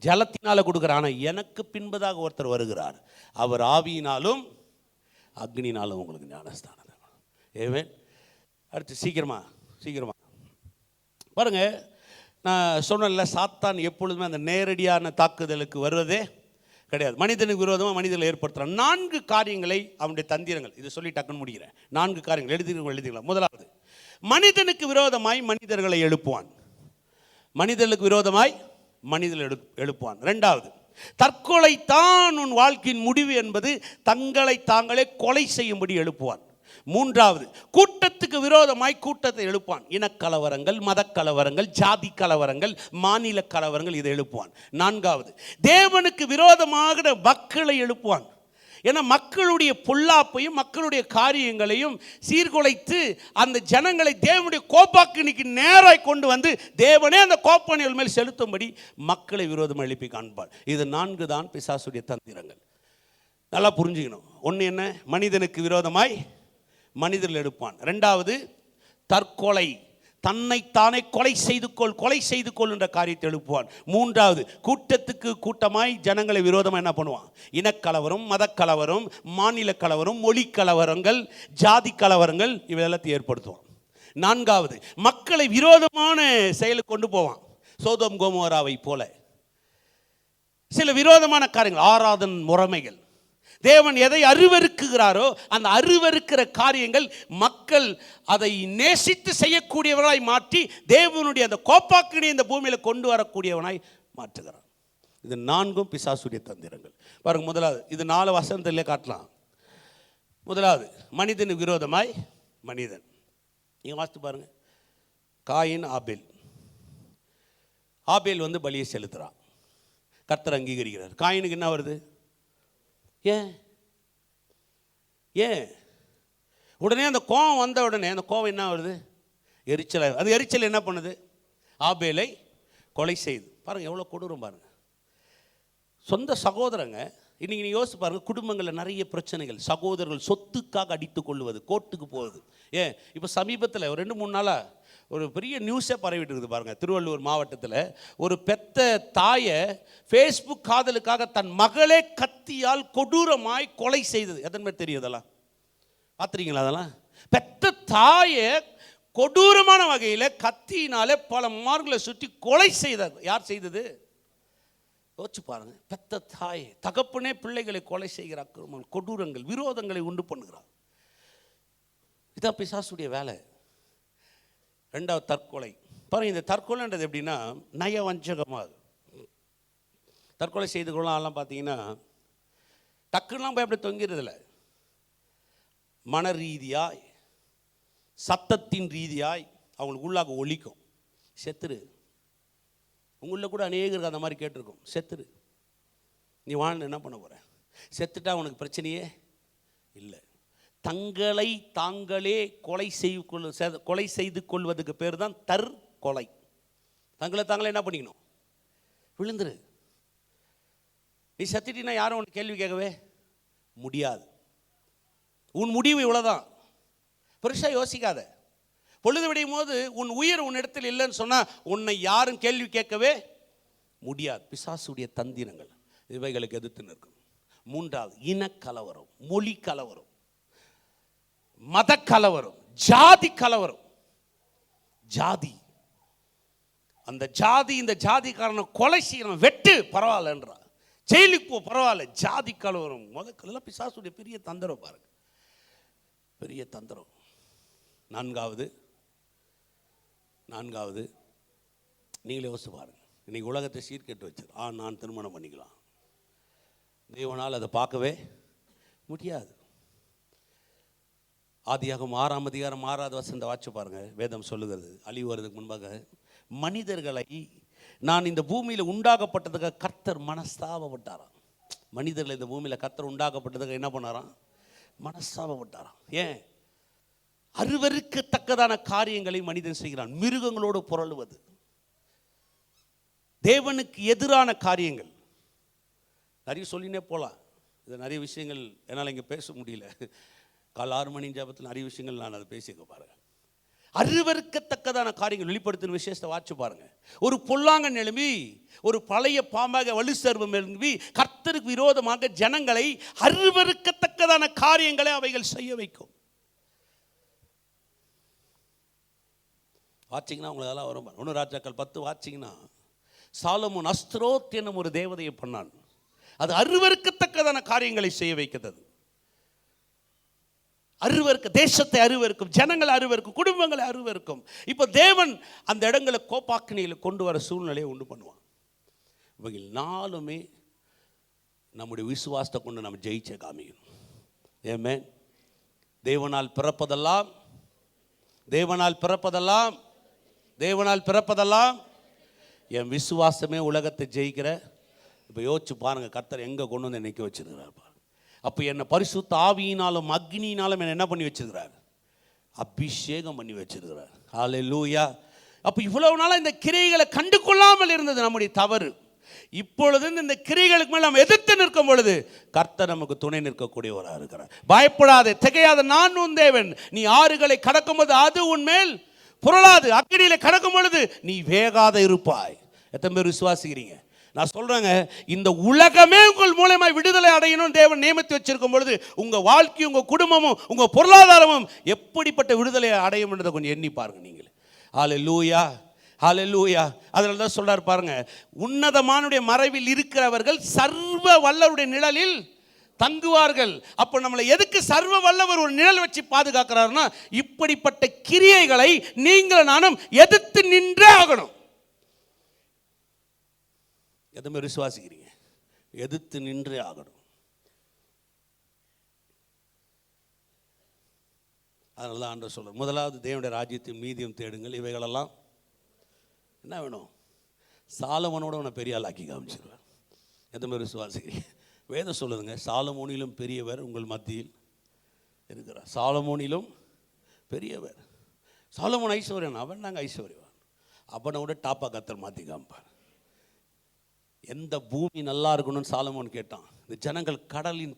ஜலத்தினால கொடுக்குறேன், ஆனால் எனக்கு பின்பதாக ஒருத்தர் வருகிறார், அவர் ஆவியினாலும் அக்னினாலும் உங்களுக்கு ஞானஸ்தானம். ஆமென். அடுத்து சீக்கிரமா பாருங்க. நான் சொன்னேன்ல, சாத்தான் எப்பொழுதுமே அந்த நேரடியான தாக்குதலுக்கு வருவதே கிடையாது. மனிதனுக்கு விரோதமாக மனிதர்கள் ஏற்படுத்துகிறான் 4 காரியங்களை, அவனுடைய தந்திரங்கள். இதை சொல்லி டக்குன்னு முடிக்கிறேன். 4 காரியங்கள் எழுதிக்கலாம். முதலாவது, மனிதனுக்கு விரோதமாய் மனிதர்களை எழுப்புவான். மனிதர்களுக்கு விரோதமாய் மனிதர்கள் எழுப்புவான். 2வது, தற்கொலை தான் உன் வாழ்க்கையின் முடிவு என்பது தங்களை தாங்களே கொலை செய்யும்படி எழுப்புவான். 3வது, கூட்டத்துக்கு விரோதமாய் கூட்டத்தை எழுப்புவான். இனக்கலவரங்கள், மதக்கலவரங்கள், ஜாதி கலவரங்கள், மாநில கலவரங்கள், இதை எழுப்புவான். 4வது, தேவனுக்கு விரோதமாக மக்களை எழுப்புவான். ஏன்னா மக்களுடைய பொல்லாப்பையும் மக்களுடைய காரியங்களையும் சீர்குலைத்து அந்த ஜனங்களை தேவனுடைய கோப்பாக்கினிக்கு நேராய் கொண்டு வந்து தேவனே அந்த கோப்பானிகள் மேல் செலுத்தும்படி மக்களை விரோதம் எழுப்பி காண்பார். இது 4 தான் பிசாசுடைய தந்திரங்கள். நல்லா புரிஞ்சுக்கணும். ஒன்று என்ன? மனிதனுக்கு விரோதமாய் மனிதர்கள் எடுப்பான். 2வது தற்கொலை, தன்னைத்தானே கொலை செய்து கொள் என்ற காரியத்தை எழுப்புவான். 3வது கூட்டத்துக்கு கூட்டமாய் ஜனங்களை விரோதமாக என்ன பண்ணுவான்? இனக்கலவரம், மதக்கலவரம், மாநில கலவரம், மொழி கலவரங்கள், ஜாதி கலவரங்கள் இவையெல்லாத்தையும் ஏற்படுத்துவான். 4வது மக்களை விரோதமான செயலுக்கு கொண்டு போவான். சோதோம் கோமோராவை போல சில விரோதமான காரியங்கள், ஆராதன் முறைமைகள். தேவன் எதை அருவருக்குகிறாரோ அந்த அருவருக்கிற காரியங்கள் மக்கள் அதை நேசித்து செய்யக்கூடியவர்களாய் மாற்றி தேவனுடைய அந்த கோப்பாக்கினை இந்த பூமியில் கொண்டு வரக்கூடியவனாய் மாற்றுகிறார். இது 4ம் பிசாசுடைய தந்திரங்கள். பாருங்க, முதலாவது இது 4 வசனத்திலே காட்டலாம். முதலாவது மனிதனுக்கு விரோதமாய் மனிதன். நீங்கள் வாசித்து பாருங்க. காயின் ஆபேல். ஆபேல் பலியை செலுத்துகிறான். கர்த்தர் அங்கீகரிக்கிறார். காயினுக்கு என்ன வருது? ஏன் உடனே அந்த கோபம் வந்த உடனே அந்த கோபம் என்ன வருது? எரிச்சல். அது எரிச்சல் என்ன பண்ணுது? ஆபேலை கொலை செய்து. பாருங்க எவ்வளோ கொடூரம் பாருங்க. சொந்த சகோதரங்க. இன்னைக்கு நீ யோசிச்சு பாருங்க, குடும்பங்களில் நிறைய பிரச்சனைகள். சகோதரர்கள் சொத்துக்காக அடித்து கொள்வது, கோர்ட்டுக்கு போகுது. இப்போ சமீபத்தில் ஒரு 2-3 நாளாக ஒரு பெரிய நியூஸே பரவிட்டு இருக்குது பாருங்க. திருவள்ளூர் மாவட்டத்தில் ஒரு பெத்த தாயை ஃபேஸ்புக் காதலுக்காக தன் மகளே கத்தியால் கொடூரமாய் கொலை செய்தது. எத்தனை பேர் தெரியும்? அதெல்லாம் பார்த்துறீங்களா? அதெல்லாம் பெத்த தாயை கொடூரமான வகையில் கத்தியினாலே பல மார்களை சுற்றி கொலை செய்தார். யார் செய்தது? யோசிச்சு பாருங்க. பெத்த தாயை, தகப்பனே பிள்ளைகளை கொலை செய்கிற அக்கிரமங்கள், கொடூரங்கள், விரோதங்களை உண்டு பண்ணுகிறார். இதான் பிசாசுடைய வேலை. 2வது தற்கொலை. பாருங்க, இந்த தற்கொலைன்றது எப்படின்னா நயவஞ்சகமாக தற்கொலை செய்து கொள்ளலாம். பார்த்தீங்கன்னா டக்குலாம் போய் அப்படி தொங்கிறதில்ல. மன ரீதியாய், சத்தத்தின் ரீதியாய் அவங்களுக்கு உள்ளாக ஒலிக்கும். செத்துரு. உங்களில் கூட அநேகருக்கு அந்த மாதிரி கேட்டிருக்கும். செத்துரு, நீ வாழ்ந்து என்ன பண்ண போகிற? செத்துட்டா உனக்கு பிரச்சனையே இல்லை. தங்களை தாங்களே கொலை செய்து கொள்வதுக்கு பேர் தான் தற்கொலை. தங்களை தாங்களே என்ன பண்ணிக்கணும்? விழுந்துரு. நீ செத்துட்டினா யாரும் உனக்கு கேள்வி கேட்கவே முடியாது. உன் முடிவு இவ்வளோதான். பெருசாக யோசிக்காத. பொழுது விடையும் போது உன் உயிர் உன் இடத்தில் இல்லைன்னு சொன்னால் உன்னை யாரும் கேள்வி கேட்கவே முடியாது. பிசாசுடைய தந்திரங்கள் இவைகளுக்கு எதிர்த்து நிற்கும். 3வது இனக்கலவரம், மொழி கலவரம், மத கலவரம், ஜாதி கலவரம். ஜாதி, அந்த ஜாதி, இந்த ஜாதிக்காரனை கொலை செய்யணும், வெட்டு பரவாயில்லன்றா, ஜெயிலுக்கு போ பரவாயில்ல. ஜாதி கலவரம், முதல்ல பிசாசுடைய பெரிய தந்திரம் பாருங்க, பெரிய தந்திரம். 4வது நீங்களே யோசிச்சு பாருங்க. இன்னைக்கு உலகத்தை சீர்கெட்டு வச்சு நான் திருமணம் பண்ணிக்கலாம். தேவனால் அதை பார்க்கவே முடியாது. ஆதியாகமம் 6ஆம் அதிகாரம் 6வது வசனத்தை வாட்சி பாருங்க. வேதம் சொல்லுகிறது, அழிவு வருவதற்கு முன்பாக மனிதர்களை நான் இந்த பூமியில் உண்டாக்கப்பட்டதுக்கு கர்த்தர் மனஸ்தாபப்பட்டாராம். மனிதர்கள் இந்த பூமியில் கர்த்தர் உண்டாக்கப்பட்டதுக்கு என்ன பண்ணாராம்? மனஸ்தாபப்பட்டாராம். ஏன்? அருவருக்கத்தக்கதான காரியங்களை மனிதன் செய்கிறான். மிருகங்களோடு புரளுவது, தேவனுக்கு எதிரான காரியங்கள். நிறைய சொல்லினே போகலாம். இது நிறைய விஷயங்கள் என்னால் இங்கே பேச முடியல. காலை 6 மணி ஜபத்தில் நிறைய விஷயங்கள் நான் அதை பேசிக்க பாருங்க. அருவருக்கத்தக்கதான காரியங்கள் வெளிப்படுத்தின விசேஷத்தை வாட்சி பாருங்க. ஒரு பொல்லாங்கன் எழும்பி, ஒரு பழைய பாம்பாக வலு சர்வம் எழும்பி கர்த்தருக்கு விரோதமாக ஜனங்களை அருவருக்கத்தக்கதான காரியங்களை அவைகள் செய்ய வைக்கும். வாட்சிங்கன்னா உங்களுக்கு அதெல்லாம் வரும். 1 ராஜாக்கள் 10 வாட்சிங்கன்னா சாலமோன் அஸ்திரோத் என்னும் ஒரு தேவதையை பண்ணான். அது அருவருக்கத்தக்கதான காரியங்களை செய்ய வைக்கிறது. அருவருக்க, தேசத்தை அருவருக்கும், ஜனங்களை அருவருக்கும், குடும்பங்களை அருவருக்கும். இப்போ தேவன் அந்த இடங்களை கோப்பாக்கினியில் கொண்டு வர சூழ்நிலையை உண்டு பண்ணுவான். இவைகள் 4மே நம்முடைய விசுவாசத்தை கொண்டு நம்ம ஜெயிச்ச காமிக்கணும். ஆமென். தேவனால் பிறப்பதெல்லாம், தேவனால் பிறப்பதெல்லாம், தேவனால் பிறப்பதெல்லாம் என் விசுவாசமே உலகத்தை ஜெயிக்கிற. இப்போ யோசிச்சு பாருங்க, கர்த்தர் எங்கே கொண்டு வந்து நிற்க வச்சிருக்கிறார். அப்போ என்னை பரிசுத்த ஆவியினாலும் அக்னியினாலும் என்ன பண்ணி வச்சிருக்கிறார்? அபிஷேகம் பண்ணி வச்சிருக்கிறார். ஹல்லேலூயா. அப்போ இவ்வளவு நாளாக இந்த கிரியைகளை கண்டு கொள்ளாமல் இருந்தது நம்முடைய தவறு. இப்பொழுது இந்த கிரியைகளுக்கு மேல் நாம் எதிர்த்து நிற்கும் பொழுது கர்த்தர் நமக்கு துணை நிற்கக்கூடியவராக இருக்கிறார். பயப்படாதே, திகையாத, நான் உன் தேவன். நீ ஆறுகளை கடக்கும்போது அது உன் மேல் புரளாது, அக்கினியில கடக்கும் பொழுது நீ வேகாத இருப்பாய். எத்தனை பேர் விசுவாசிக்கிறீங்க? நான் சொல்றேங்க, இந்த உலகமே உங்கள் மூலமாய் விடுதலை அடையணும் தேவன் நியமித்து வச்சிருக்கும் பொழுது உங்க வாழ்க்கையும் உங்க குடும்பமும் உங்க பொருளாதாரமும் எப்படிப்பட்ட விடுதலை அடையும் என்றதை கொஞ்சம் எண்ணி பாருங்க நீங்களே. ஹல்லேலூயா, ஹல்லேலூயா. அதனால தான் சொல்றாரு பாருங்க, உன்னதமானுடைய மறைவில் இருக்கிறவர்கள் சர்வ வல்லவருடைய நிழலில் தங்குவார்கள். அப்போ நம்மளை எதுக்கு சர்வ வல்லவர் ஒரு நிழல் வச்சு பாதுகாக்கிறாருன்னா, இப்படிப்பட்ட கிரியைகளை நீங்கள் நானும் எதிர்த்து நின்றே ஆகணும். எதுவுமே விசுவாசிக்கிறீங்க? எதிர்த்து நின்றே ஆகணும். அதனால தான் ஆண்டவர் சொல்றார், முதலாவது தேவனுடைய ராஜ்யத்தையும் நீதியும் தேடுங்கள், இவைகளெல்லாம் என்ன வேணும்? சாலமோனோட உன்னை பெரிய ஆளாக்கி காமிச்சிருவார். எதுவுமே விசுவாசிக்கிறீங்க? வேதம் சொல்லுதுங்க, சாலமோனிலும் பெரியவர் உங்கள் மத்தியில் இருக்கிறார். சாலமோனிலும் பெரியவர். சாலமோன் ஐஸ்வர்யன், அவன் நாங்கள் ஐஸ்வர்யவான். அவனை விட டாப்பாக கர்த்தர் மாற்றி காமிப்பார். எந்த பூமி நல்லா இருக்கணும்னு சாலமோன் கேட்டான். இந்த ஜனங்கள் கடலின்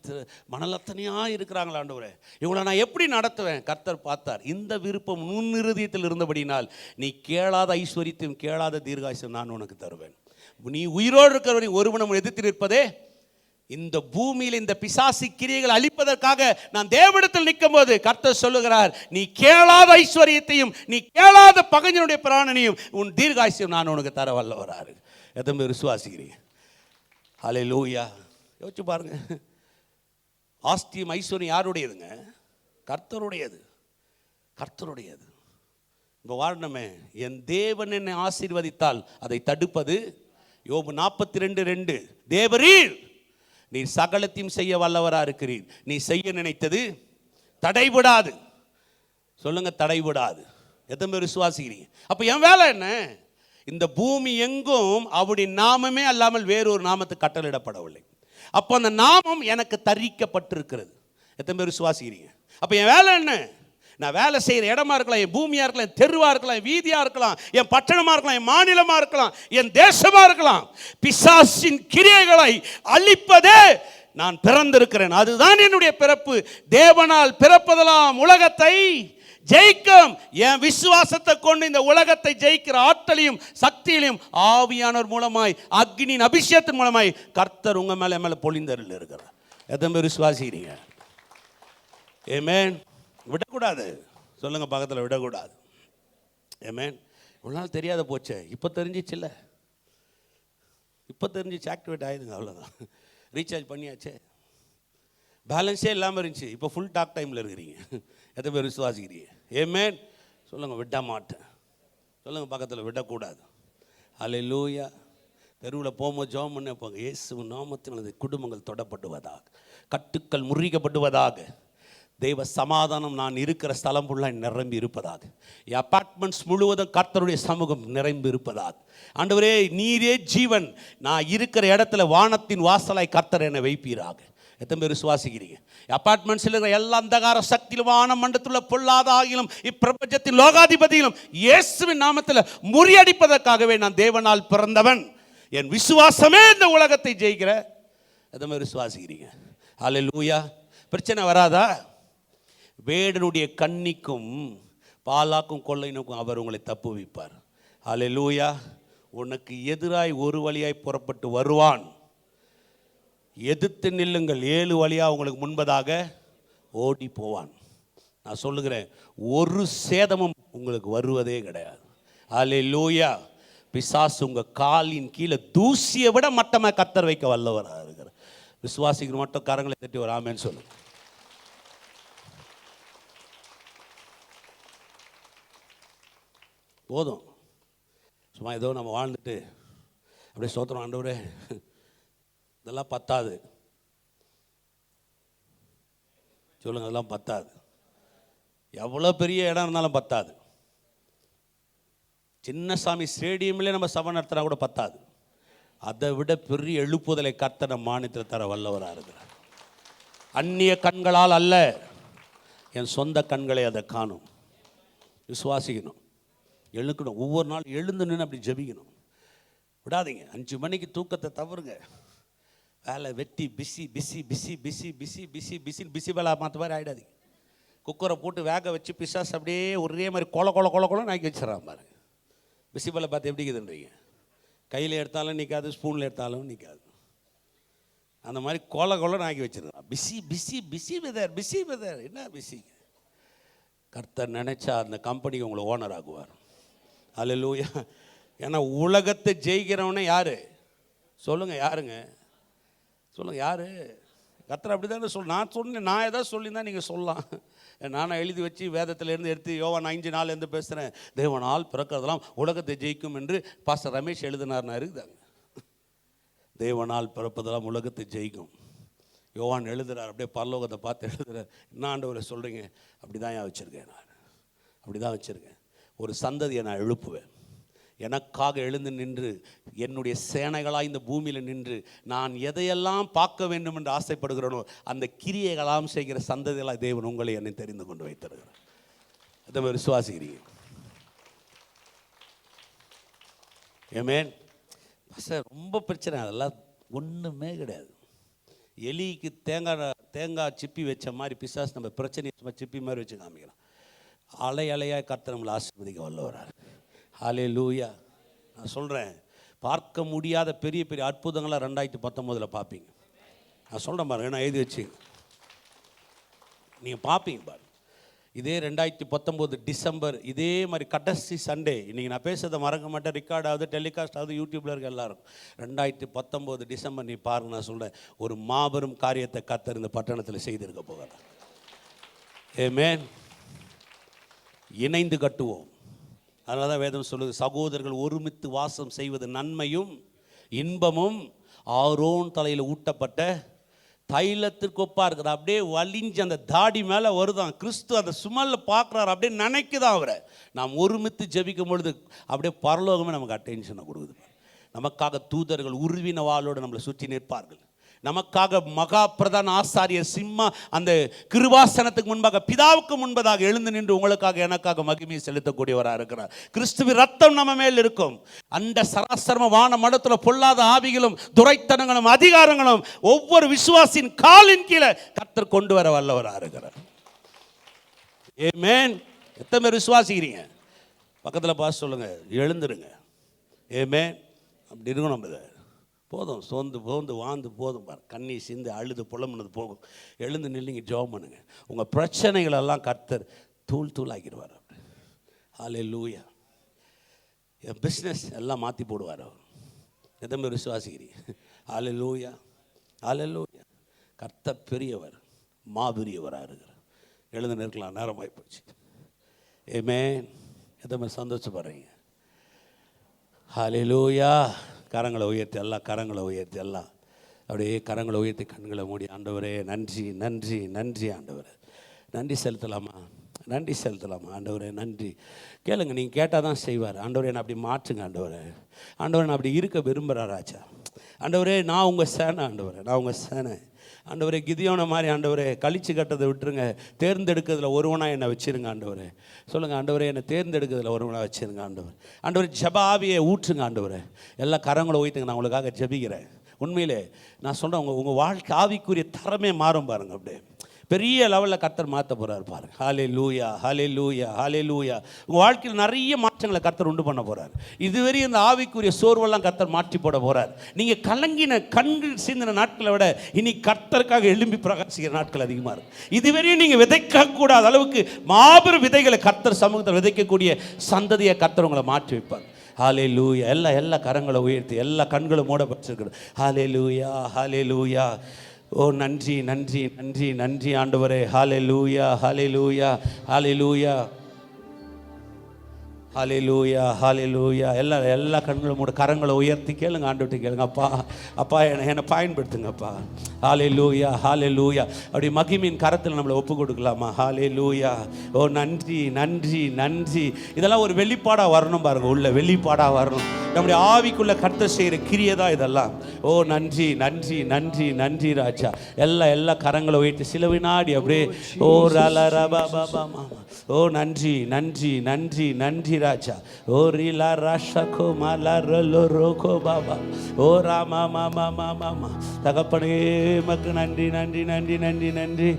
மணலத்தனையாக இருக்கிறாங்களா ஆண்டவரே, இவங்களை நான் எப்படி நடத்துவேன்? கர்த்தர் பார்த்தார், இந்த விருப்பம் உன் இருதயத்தில் இருந்தபடினால் நீ கேளாத ஐஸ்வர்யத்தையும் கேளாத தீர்காயுசையும் நான் உனக்கு தருவேன். நீ உயிரோடு இருக்கிறவரை ஒருவனும் எதிர்த்து நிற்பதே. இந்த பூமியில் இந்த பிசாசி கிரியைகள் அழிப்பதற்காக நான் தேவனிடத்தில் நிற்கும் போது கர்த்தர் சொல்லுகிறார், நீ கேளாத ஐஸ்வர்யத்தையும் நீ கேளாத பகைஞனுடைய பிராணனையும் உன் தீர்காயுசையும் நான் உனக்கு தர வல்லவராரு. எத்தனை விசுவாசிக்கிறீங்க? ஹல்லேலூயா. யோசிச்சு பாருங்க, ஆஸ்தியும் ஐஸ்வர்யம் யாருடையதுங்க? கர்த்தருடையது. கர்த்தருடையது. இப்போ வாழணுமே, என் தேவன் என்னை ஆசீர்வதித்தால் அதை தடுப்பது யோபு 42:2. தேவரீர் நீர் சகலத்தையும் செய்ய வல்லவராக இருக்கிறீர், நீ செய்ய நினைத்தது தடைபடாது. சொல்லுங்க, தடைபடாது. எத்தனை பேர் விசுவாசிக்கிறீங்க? அப்போ என் வேலை என்ன? இந்த பூமி எங்கும் அவருடைய நாமமே அல்லாமல் வேறொரு நாமத்துக்கு கட்டளையிடப்படவில்லை. அப்போ அந்த நாமம் எனக்கு தரிக்கப்பட்டிருக்கிறது. எத்தனை பேர் விசுவாசிக்கிறீங்க? அப்போ என் வேலை என்ன? நான் வேலை செய்கிற இடமா இருக்கலாம், என் பூமியாக இருக்கலாம், என் தெருவாக இருக்கலாம், என் வீதியாக இருக்கலாம், என் பட்டணமாக இருக்கலாம், என் மாநிலமாக இருக்கலாம், என் தேசமாக இருக்கலாம், பிசாசின் கிரியைகளை அழிப்பதே நான் பிறந்திருக்கிறேன். அதுதான் என்னுடைய பிறப்பு. தேவனால் பிறப்பதெல்லாம் உலகத்தை ஜெயிக்கும். என் விசுவாசத்தை கொண்டு இந்த உலகத்தை ஜெயிக்கிற ஆற்றலையும் சக்தியிலையும் ஆவியானவர் மூலமாய், அக்னியின் அபிஷேகத்தின் மூலமாய் கர்த்தர் உங்க மேல பொழிந்தருள் இருக்கிறார். எத்தனை பேர் விசுவாசிக்கிறீங்க? ஆமென். விடக்கூடாது. சொல்லுங்க பக்கத்தில், விடக்கூடாது. ஆமென். இவ்வளோ நாள் தெரியாத போச்சே, இப்போ தெரிஞ்சிச்சுல்ல. இப்போ தெரிஞ்சிச்சு, ஆக்டிவேட் ஆயிடுங்க, அவ்வளோதான். ரீசார்ஜ் பண்ணியாச்சே. பேலன்ஸே இல்லாமல் இருந்துச்சு, இப்போ ஃபுல் டாக் டைமில் இருக்கிறீங்க. எத்தனை பேர் விசுவாசிக்கிறீங்க? ஆமென். சொல்லுங்க, விட மாட்டேன். சொல்லுங்க பக்கத்தில், விடக்கூடாது. ஹல்லேலூயா. தெருவில் போகும்போது ஜெபம் பண்ண போங்க, இயேசு நாமத்தினது குடும்பங்கள் தொடப்படுவதாக, கட்டுக்கள் முறிக்கப்படுவதாக, தெய்வ சமாதானம் நான் இருக்கிற ஸ்தலம் ஃபுல்லாக நிரம்பி இருப்பதாக, என் அப்பார்ட்மெண்ட்ஸ் முழுவதும் கர்த்தருடைய சமூகம் நிரம்பி இருப்பதாக. ஆண்டவரே நீரே ஜீவன், நான் இருக்கிற இடத்துல வானத்தின் வாசலாய் கர்த்தர் என்னை வைப்பீராக. எத்தனை பேர் விசுவாசிக்கிறீங்க? அப்பார்ட்மெண்ட்ஸில் இருக்கிற எல்லா அந்தகார சக்தியிலும் வான மண்டலத்தில் பொல்லாத ஆகிலும் இப்பிரபஞ்சத்தின் லோகாதிபதியிலும் இயேசுவின் நாமத்தில் முறியடிப்பதற்காகவே நான் தேவனால் பிறந்தவன். என் விசுவாசமே இந்த உலகத்தை ஜெயிக்கிற. எத்தனை பேர் விசுவாசிக்கிறீங்க? ஹல்லேலூயா. பிரச்சனை வராதா? வேடனுடைய கண்ணிக்கும் பாலாக்கும் கொள்ளைனுக்கும் அவர் உங்களை தப்புவிப்பார். ஹல்லேலூயா. உனக்கு எதிராய் ஒரு வழியாய் புறப்பட்டு வருவான், எதிர்த்து நில்லுங்கள், 7 வழியாக உங்களுக்கு முன்பதாக ஓடி போவான். நான் சொல்லுகிறேன், ஒரு சேதமும் உங்களுக்கு வருவதே கிடையாது. ஹல்லேலூயா. பிசாசு உங்கள் காலின் கீழே தூசியை விட மட்டமாக கத்தர் வைக்க வல்லவராக இருக்கிறார். விசுவாசிக்கிற மட்டும் கரங்களை தட்டி ஒரு ஆமென் சொல்லுங்க. போதும், சும்மா ஏதோ நம்ம வாழ்ந்துட்டு அப்படியே சோத்திரம் ஆண்டவரே இதெல்லாம் பத்தாது. சொல்லுங்க, அதெல்லாம் பத்தாது. எவ்வளோ பெரிய இடம் இருந்தாலும் பத்தாது. சின்னசாமி ஸ்டேடியம்லேயே நம்ம சபை நடத்தினா கூட பத்தாது. அதை விட பெரிய எழுப்புதலை கர்த்தர் நம்ம மாநிலத்தில் தர வல்லவராக இருக்கிறார். அந்நிய கண்களால் அல்ல, என் சொந்த கண்களை அதை காணும். விசுவாசிக்கணும், எழுக்கணும். ஒவ்வொரு நாள் எழுந்து நின்று அப்படி ஜெபிக்கணும். விடாதீங்க. 5 மணிக்கு தூக்கத்தை தவறுங்க. வேலை வெட்டி busy busy busy busy busy busy busy busy வேலை மாற்ற மாதிரி ஆகிடாதீங்க. குக்கரை போட்டு வேக வச்சு பிசாஸ் அப்படியே ஒரே மாதிரி கொலை நாக்கி வச்சிடறான் பாருங்க. பிஸி வேலை பார்த்து எப்படி இருக்குதுன்றீங்க? கையில் எடுத்தாலும் நிற்காது, ஸ்பூனில் எடுத்தாலும் நிற்காது. அந்த மாதிரி கொலை நாக்கி வச்சிருந்தான். Busy busy busy weather busy weather. என்ன பிஸி? கர்த்தர் நினைச்சா அந்த கம்பெனிக்கு உங்களை ஓனர் ஆகுவார். அல்லேலூயா. ஏன்னா உலகத்தை ஜெயிக்கிறவனே யாரு சொல்லுங்க? யாருங்க சொல்லுங்க? யாரு? கர்த்தர் அப்படி தானே நான் சொன்னேன். நான் எதாவது சொல்லியிருந்தா நீங்கள் சொல்லலாம். நானும் எழுதி வச்சு வேதத்திலேருந்து எடுத்து யோவான் 5:4 பேசுகிறேன். தேவனால் பிறக்கிறதெல்லாம் உலகத்தை ஜெயிக்கும் என்று பாஸ்டர் ரமேஷ் எழுதினார்னா இருக்குதாங்க. தேவனால் பிறப்பதெல்லாம் உலகத்தை ஜெயிக்கும். யோவான் எழுதுறார், அப்படியே பரலோகத்தை பார்த்து எழுதுறார். என்ன ஆண்டவரை சொல்கிறீங்க? அப்படி தான் வச்சுருக்கேன். நான் அப்படி தான் வச்சுருக்கேன். ஒரு சந்ததியை நான் எழுப்புவேன். எனக்காக எழுந்து நின்று என்னுடைய சேனைகளாக இந்த பூமியில் நின்று நான் எதையெல்லாம் பார்க்க வேண்டும் என்று ஆசைப்படுகிறேனோ அந்த கிரியைகளாம் செய்கிற சந்ததிகளாக தேவன் உங்களை என்னை தெரிந்து கொண்டு வைத்திருக்கிறார். அதை விசுவாசிக்கிறீங்க? ஏமேன். சார் ரொம்ப பிரச்சனை. அதெல்லாம் ஒன்றுமே கிடையாது. எலிக்கு தேங்காய் சிப்பி வச்ச மாதிரி பிசாசு நம்ம பிரச்சனையை சிப்பி மாதிரி வச்சு காமிக்கலாம். அலை அலையாக கர்த்தர் நம்மளை ஆசீர்வதிக்க வல்லவரார். ஹல்லேலூயா. நான் சொல்கிறேன், பார்க்க முடியாத பெரிய பெரிய அற்புதங்களாக 2019 பார்ப்பீங்க. நான் சொல்கிறேன் பாருங்க, நான் எழுதி வச்சு நீங்கள் பார்ப்பீங்க பாருங்க. இதே 2019 டிசம்பர் இதே மாதிரி கடைசி சண்டே, இன்றைக்கி நான் பேசுறதை மறக்க மாட்டேன். ரெக்கார்ட் ஆகுது, டெலிகாஸ்ட் ஆகுது, யூடியூப்பில் இருக்க எல்லாரும். 2019 டிசம்பர் நீ பாருங்க. நான் சொல்கிறேன், ஒரு மாபெரும் காரியத்தை கர்த்தர் இந்த பட்டணத்தில் செய்திருக்க போகிறார். ஆமென். இணைந்து கட்டுவோம். அதனால தான் வேதம் சொல்லுது, சகோதரர்கள் ஒருமித்து வாசம் செய்வது நன்மையும் இன்பமும் ஆரோன் தலையில் ஊட்டப்பட்ட தைலத்திற்கு ஒப்பா இருக்கிற. அப்படியே வலிஞ்சு அந்த தாடி மேலே வருதான். கிறிஸ்து அந்த சுமலில் பார்க்குறாரு, அப்படியே நினைக்குதான் அவரை. நாம் ஒருமித்து ஜெபிக்கும் பொழுது அப்படியே பரலோகமே நமக்கு அட்டென்ஷனை கொடுக்குது. நமக்காக தூதர்கள் உருவின வாளோடு நம்மளை சுற்றி நிற்பார்கள். நமக்காக மகா பிரதான ஆசாரியர் சிம்மா அந்த கிருபாசனத்துக்கு முன்பாக பிதாவுக்கு முன்பதாக எழுந்து நின்று உங்களுக்காக எனக்காக மகிமையை செலுத்தக்கூடியவராக இருக்கிறார். கிறிஸ்துவின் ரத்தம் நம்ம மேல் இருக்கும். அந்த சராசரம வான மடத்தில் பொல்லாத ஆவிகளும் துரைத்தனங்களும் அதிகாரங்களும் ஒவ்வொரு விசுவாசின் காலின் கீழே கர்த்தர் கொண்டு வர வல்லவராக இருக்கிறார். ஆமென். எத்தனை பேர் விசுவாசிக்கிறீங்க? பக்கத்தில் பார்த்து சொல்லுங்க, எழுந்துருங்க. ஆமென். அப்படி இருக்கணும். நம்ம போதும், சோர்ந்து வாழ்ந்து போதும் பாரு. கண்ணி சிந்து அழுது புலம்புனது போகும். எழுந்து நில்லுங்க, ஜெபம் பண்ணுங்க. உங்கள் பிரச்சனைகளெல்லாம் கர்த்தர் தூள் ஆக்கிடுவார். ஹல்லேலூயா. என் பிஸ்னஸ் எல்லாம் மாற்றி போடுவார் அவர். எத்தனை பேர் விசுவாசிக்கிறீங்க? ஹல்லேலூயா. ஹல்லேலூயா. கர்த்தர் பெரியவர், மாபெரியவராக இருக்கிறார். எழுந்து நிற்கலாம், நேரமாகி போச்சு. ஆமென். எத்தனை பேர் சந்தோஷப்படுறீங்க? ஹல்லேலூயா. கரங்களை உயர்த்தி எல்லாம், கரங்களை உயர்த்தி எல்லாம், அப்படியே கரங்களை உயர்த்தி கண்களை மூடி, ஆண்டவரே நன்றி நன்றி நன்றி ஆண்டவரே. நன்றி செலுத்தலாமா? நன்றி செலுத்தலாமா? ஆண்டவரே நன்றி. கேளுங்க, நீங்கள் கேட்டால் தான் செய்வார். ஆண்டவரே நான் அப்படி மாற்றுங்க ஆண்டவரே. ஆண்டவரே நான் அப்படி இருக்க விரும்புகிறாராச்சா? ஆண்டவரே நான் உங்கள் சேனை. ஆண்டவரே நான் உங்கள் சேனை. ஆண்டவரே கிதியோன மாதிரி ஆண்டவரே கழிச்சு கட்டதை விட்டுருங்க. தேர்ந்தெடுக்கிறதுல ஒருவனாக என்னை வச்சுருங்க ஆண்டவரே. சொல்லுங்கள், ஆண்டவரே என்னை தேர்ந்தெடுக்கிறதுல ஒருவனாக வச்சுருங்க ஆண்டவர். ஆண்டவரே ஜெபாவியை ஊற்றுங்க ஆண்டவரே. எல்லா கரங்களை ஊற்றுங்க. நான் உங்களுக்காக ஜெபிக்கிறேன். உண்மையிலே நான் சொல்கிறேன், உங்கள் வாழ்க்கை ஆவிக்குரிய தரமே மாறும் பாருங்கள். அப்படியே பெரிய லெவலில் கர்த்தர் மாற்ற போகிறார் பாருங்க. ஹல்லேலூயா. ஹல்லேலூயா. ஹல்லேலூயா. உங்கள் வாழ்க்கையில் நிறைய மாற்றங்களை கர்த்தர் உண்டு பண்ண போகிறார். இதுவரை இந்த ஆவிக்குரிய சோர்வெல்லாம் கர்த்தர் மாற்றி போட போகிறார். நீங்கள் கலங்கின கண்கள் சிந்தின நாட்களை விட இனி கர்த்தருக்காக எழும்பி பிரகாசிக்கிற நாட்கள் அதிகமாக இருக்கும். இதுவரையும் நீங்கள் விதைக்கக்கூடாத அளவுக்கு மாபெரும் விதைகளை கர்த்தர் சமூகத்தில் விதைக்கக்கூடிய சந்ததியை கர்த்தர் உங்களை மாற்றி வைப்பார். ஹல்லேலூயா. எல்லா கரங்களை உயர்த்தி எல்லா கண்களும் மூடப்பட்டிருக்கிறது. ஹல்லேலூயா. ஹல்லேலூயா. ஓ நன்றி நன்றி நன்றி நன்றி ஆண்டவரே. ஹல்லேலூயா. ஹல்லேலூயா. ஹல்லேலூயா. ஹalleluya ஹalleluya. எல்லா கண்களும் மூட, கரங்களை உயர்த்தி கேளுங்க, ஆண்டவர்கிட்ட கேளுங்க. அப்பா அப்பா என்னை பயன்படுத்துங்கப்பா. ஹalleluya ஹalleluya. அப்படி மகிமையின் கரத்தில் நம்மளை ஒப்பு கொடுக்கலாமா? ஹalleluya. ஓ நன்றி நன்றி நன்றி. இதெல்லாம் ஒரு வெளிப்பாடாக வரணும் பாருங்க, உள்ள வெளிப்பாடாக வரணும். நம்முடைய ஆவிக்குள்ள கர்த்தர் செய்கிற கிரியை தான் இதெல்லாம். ஓ நன்றி நன்றி நன்றி நன்றி ராஜா. எல்லா கரங்களை உயர்த்தி சில வினாடி அப்படியே ஓ ரலரபாபாமா. ஓ நன்றி நன்றி நன்றி நன்றி ராஜா. ஓ ரிலா ராஷகோ மலரலோ ரோகோ பாபா. ஓ ராமா மாமா மாமா. தகப்பனே மக்கு நன்றி நன்றி நன்றி நன்றி நன்றி.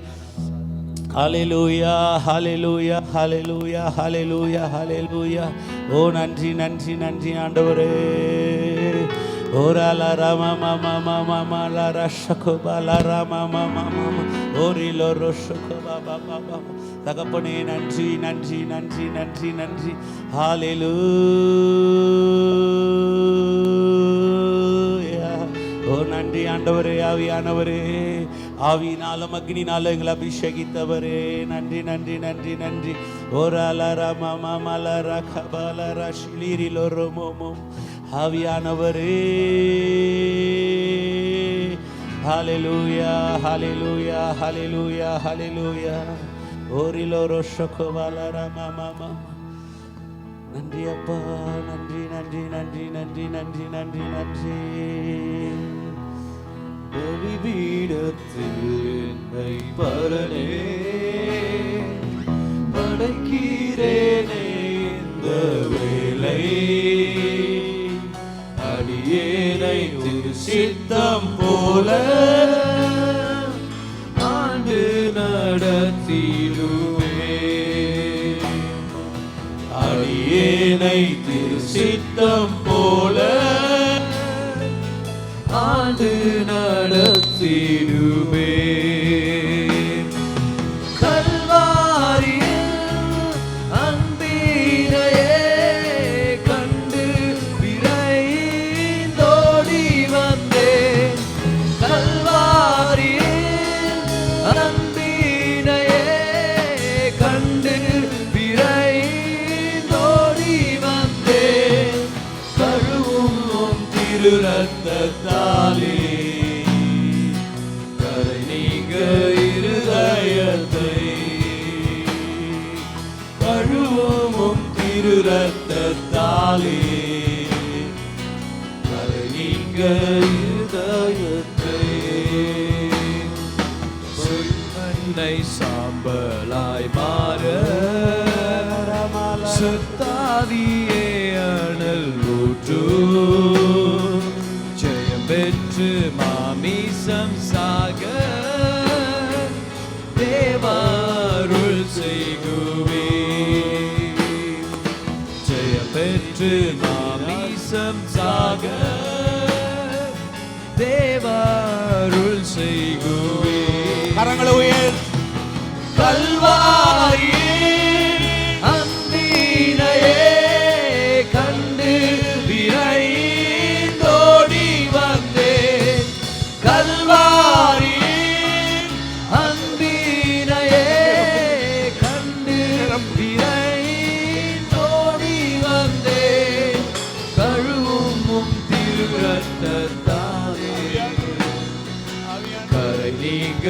ஹalleluya ஹalleluya ஹalleluya ஹalleluya ஹalleluya. ஓ நன்றி நன்றி நன்றி ஆண்டவரே. ஓ ரலா ராமா மாமா மாமா மாலா ராஷகோ பாலா ராமா மாமா மாமா. ஓ ரிலோ ரோஷகோ பாபா பாபா. தகப்பனே நன்றி நன்றி நன்றி நன்றி நன்றி. ஹalleluya. ஓ நன்றி ஆண்டவரே. ஆவியானவரே, ஆவியினாலும் அக்னினாலும் எங்களை அபிஷேகித்தவரே, நன்றி நன்றி நன்றி நன்றி. ஆவியானவரே, ஹalleluya ஹalleluya ஹalleluya ஹalleluya. நன்றி அப்பா, நன்றி நன்றி நன்றி நன்றி நன்றி நன்றி நன்றி. பலிபீடத்தில் என்னை பரனே படைக்கிறேனே இந்த வேளை. அடியேனை திரு சித்தம் போல ஆண்டு நடத்திடுவே. அடியேனை திரு சித்தம் போல ஆண்டு நடத்திடுவே. கல்வாரியில் அன்பினையே கண்டு விரைந்தோடி வந்தேன். கல்வாரியில் அன்பினையே கண்டு விரைந்தோடி வந்தேன். கழுவும் திரு ரத்தத்தாலே கரை நீங்க இருதயத்தை. கழுவும் திரு ரத்தத்தாலே கரை நீங்க இருதயத்தை. பொன்னை சாம்பலாய் மாற சுத்தாவியே அனல் ஊற்று. ஜெயம் பெற்று மாமிசம் சாக தேவாருள் செய்குவே. ஜெயம் பெற்று மாமிசம் சாக தேவாருள் செய்குவே. கரங்களை உயர். கல்வாரியில் அன்பினையே கண்டு விரைந்தோடி வந்தேன். கல்வாரியில் அன்பினையே கண்டு விரைந்தோடி வந்தேன். கழுவும் திரு ரத்தத்தாலே கரை நீங்க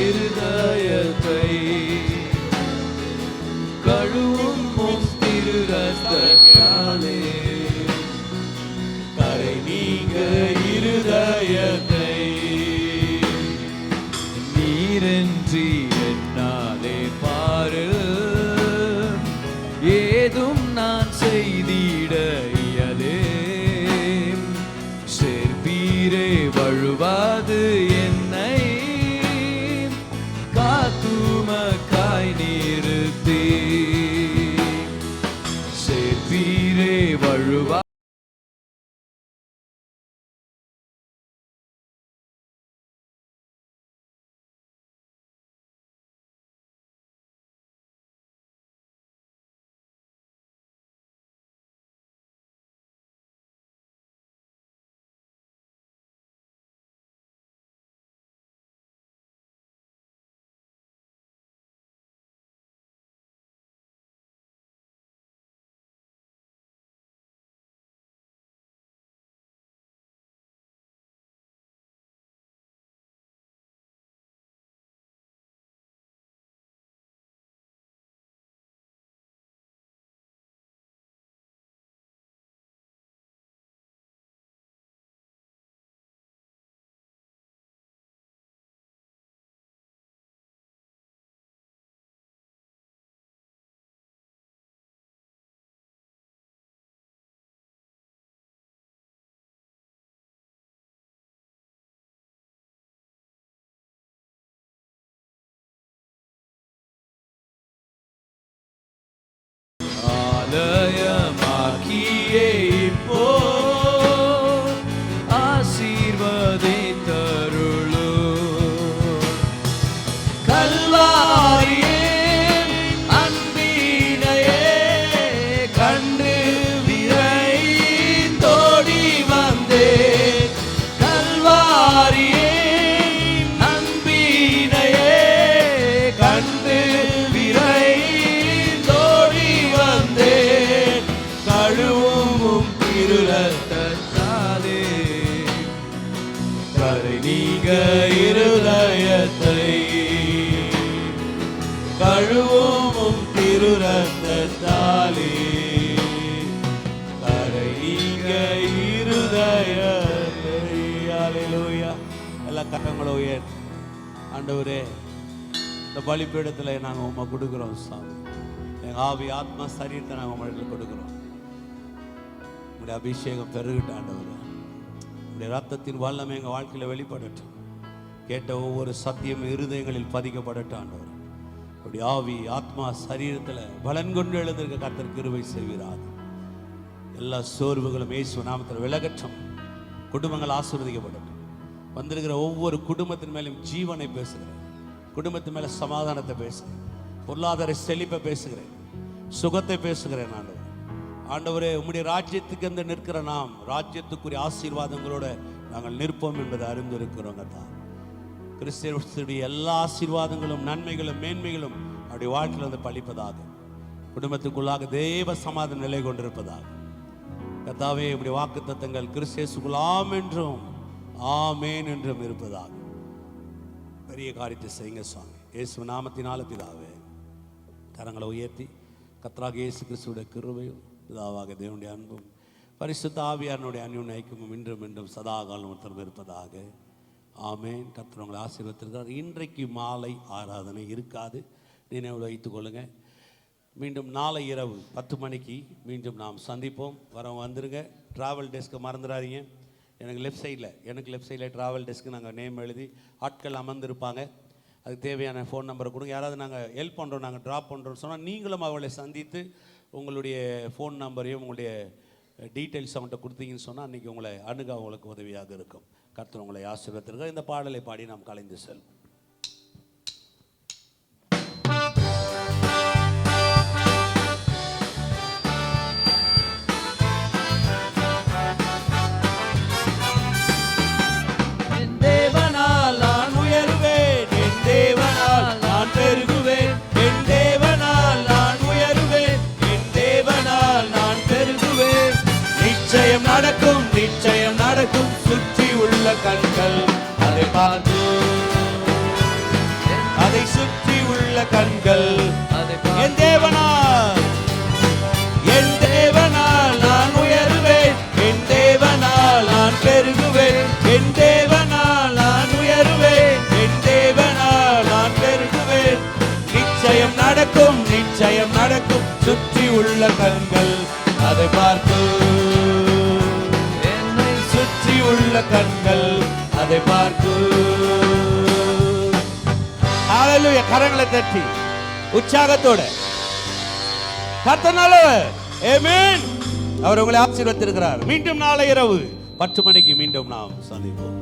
இருதயத்தை. கழுவும் திரு ரத்தத்தாலே கரை நீங்க இருதயத்தை. நீரென்றி என்னாலே பாரு ஏதும் நான் செய்திட இயலே. சேர்ப்பீரே வழுவாது என்னை காத்துமக்காய் நிறுத்தி. சேர்ப்பீரே வழுவா கல்வாரியின் அன்பினையே கண்டு விரைந்தோடி வந்தேன். கல்வாரியின் அன்பினையே கண்டு விரைந்தோடி வந்தேன். கழுவும் திருரத்தத்தாலே கரை நீங்க இருதயத்தை, கழுவும் திருரத்தத்தாலே கரை நீங்க இருதயத்தை. அல்லேலூயா. எல்லா கரங்களும் உயர்த்தி, ஆண்டவரே இந்த பலிபீடத்தில் நாங்கள் உண்மை கொடுக்குறோம் சாமி. எங்கள் ஆவி ஆத்மா சரீரத்தை நாங்கள் உங்களுக்கு கொடுக்குறோம். உங்களுடைய அபிஷேகம் பெருகிட்ட ஆண்டவரே, உங்களுடைய ரத்தத்தின் வல்லமை எங்கள் வாழ்க்கையில் வெளிப்படட்டும். கேட்ட ஒவ்வொரு சத்தியம் இருதயங்களில் பதிக்கப்படட்டும் ஆண்டவர். அப்படி ஆவி ஆத்மா சரீரத்தில் பலன் கொண்டு எழுந்திருக்க கர்த்தர் கிருபை செய்கிறார். எல்லா சோர்வுகளும் இயேசு நாமத்தில் விலகட்டும். குடும்பங்கள் ஆசீர்வதிக்கப்படட்டும். வந்திருக்கிற ஒவ்வொரு குடும்பத்தின் மேலும் ஜீவனை பேசுகிறேன். குடும்பத்தின் மேலே சமாதானத்தை பேசுகிறேன். பொருளாதார செழிப்பை பேசுகிறேன். சுகத்தை பேசுகிறேன் ஆண்டவர். ஆண்டவரே, உம்முடைய ராஜ்யத்துக்கு வந்து நிற்கிற நாம் ராஜ்யத்துக்குரிய ஆசீர்வாதங்களோட நாங்கள் நிற்போம் என்பதை அறிந்திருக்கிறோங்க தான். கிறிஸ்தவனுடைய எல்லா ஆசீர்வாதங்களும் நன்மைகளும் மேன்மைகளும் அப்படி வாழ்க்கையில் வந்து பழிப்பதாக, குடும்பத்துக்குள்ளாக தேவ சமாதான நிலை கொண்டிருப்பதாக. கர்த்தாவே, இப்படி வாக்கு தத்தங்கள் கிறிஸ்தேசுக்குள் ஆம் என்றும் ஆமேன் என்றும் இருப்பதாக. பெரிய காரியத்தை செய்யுங்க சுவாமி. இயேசு நாமத்தினால பிதாவே, கரங்களை உயர்த்தி கர்த்தராகிய இயேசு கிறிஸ்துவுடைய கிருபையும் பிதாவாக தேவனுடைய அன்பும் பரிசுத்த ஆவியானுடைய அன்பின் ஐக்கியமும் இன்றும் இன்றும் சதா காலம் ஒருத்தரும் இருப்பதாக. ஆமேன். கர்த்தர் உங்களை ஆசீர்வதித்திருக்கிறார். இன்றைக்கு மாலை ஆராதனை இருக்காது, நினைவில் வைத்துக் கொள்ளுங்க. மீண்டும் நாளை இரவு 10 மணிக்கு மீண்டும் நாம் சந்திப்போம். வந்துருங்க. ட்ராவல் டெஸ்க்கை மறந்துடாதீங்க. எனக்கு லெஃப்ட் சைடில் ட்ராவல் டெஸ்க்கு நாங்கள் நேம் எழுதி ஆட்கள் அமர்ந்திருப்பாங்க. அதுக்கு தேவையான ஃபோன் நம்பரை கொடுங்க. யாராவது நாங்கள் ஹெல்ப் பண்ணுறோம், நாங்கள் ட்ராப் பண்ணுறோன்னு சொன்னால் நீங்களும் அவளை சந்தித்து உங்களுடைய ஃபோன் நம்பரையும் உங்களுடைய டீட்டெயில்ஸ் அவங்கள்ட்ட கொடுத்தீங்கன்னு சொன்னால் அன்றைக்கி உங்களை அணுக அவங்களுக்கு உதவியாக இருக்கும். கர்த்தர் உங்களை ஆசீர்வதித்திருக்கிறார். இந்த பாடலை பாடி நாம் கலைந்து செல்வோம். நிச்சயம் நடக்கும். சுற்றி உள்ள கண்கள் அதை பார்த்து, அதை சுற்றி உள்ள கண்கள் என் தேவனால் நான் உயருவேன். என் தேவனால் நான் பெருகுவேன். என் தேவனால் நான் உயருவேன். என் தேவனால் நான் பெருகுவேன். நிச்சயம் நடக்கும். நிச்சயம் நடக்கும். சுற்றி உள்ள கண்கள் அதை பார்த்து, உள்ள கண்கள் அதை பார்த்து. ஹல்லேலூயா. கரங்களை தட்டி உற்சாகத்தோட கர்த்தர் நல்லவர். ஆமென். அவர் உங்களை ஆசீர்வதித்திருக்கிறார். மீண்டும் நாளை இரவு 10 மணிக்கு மீண்டும் நாம் சந்திப்போம்.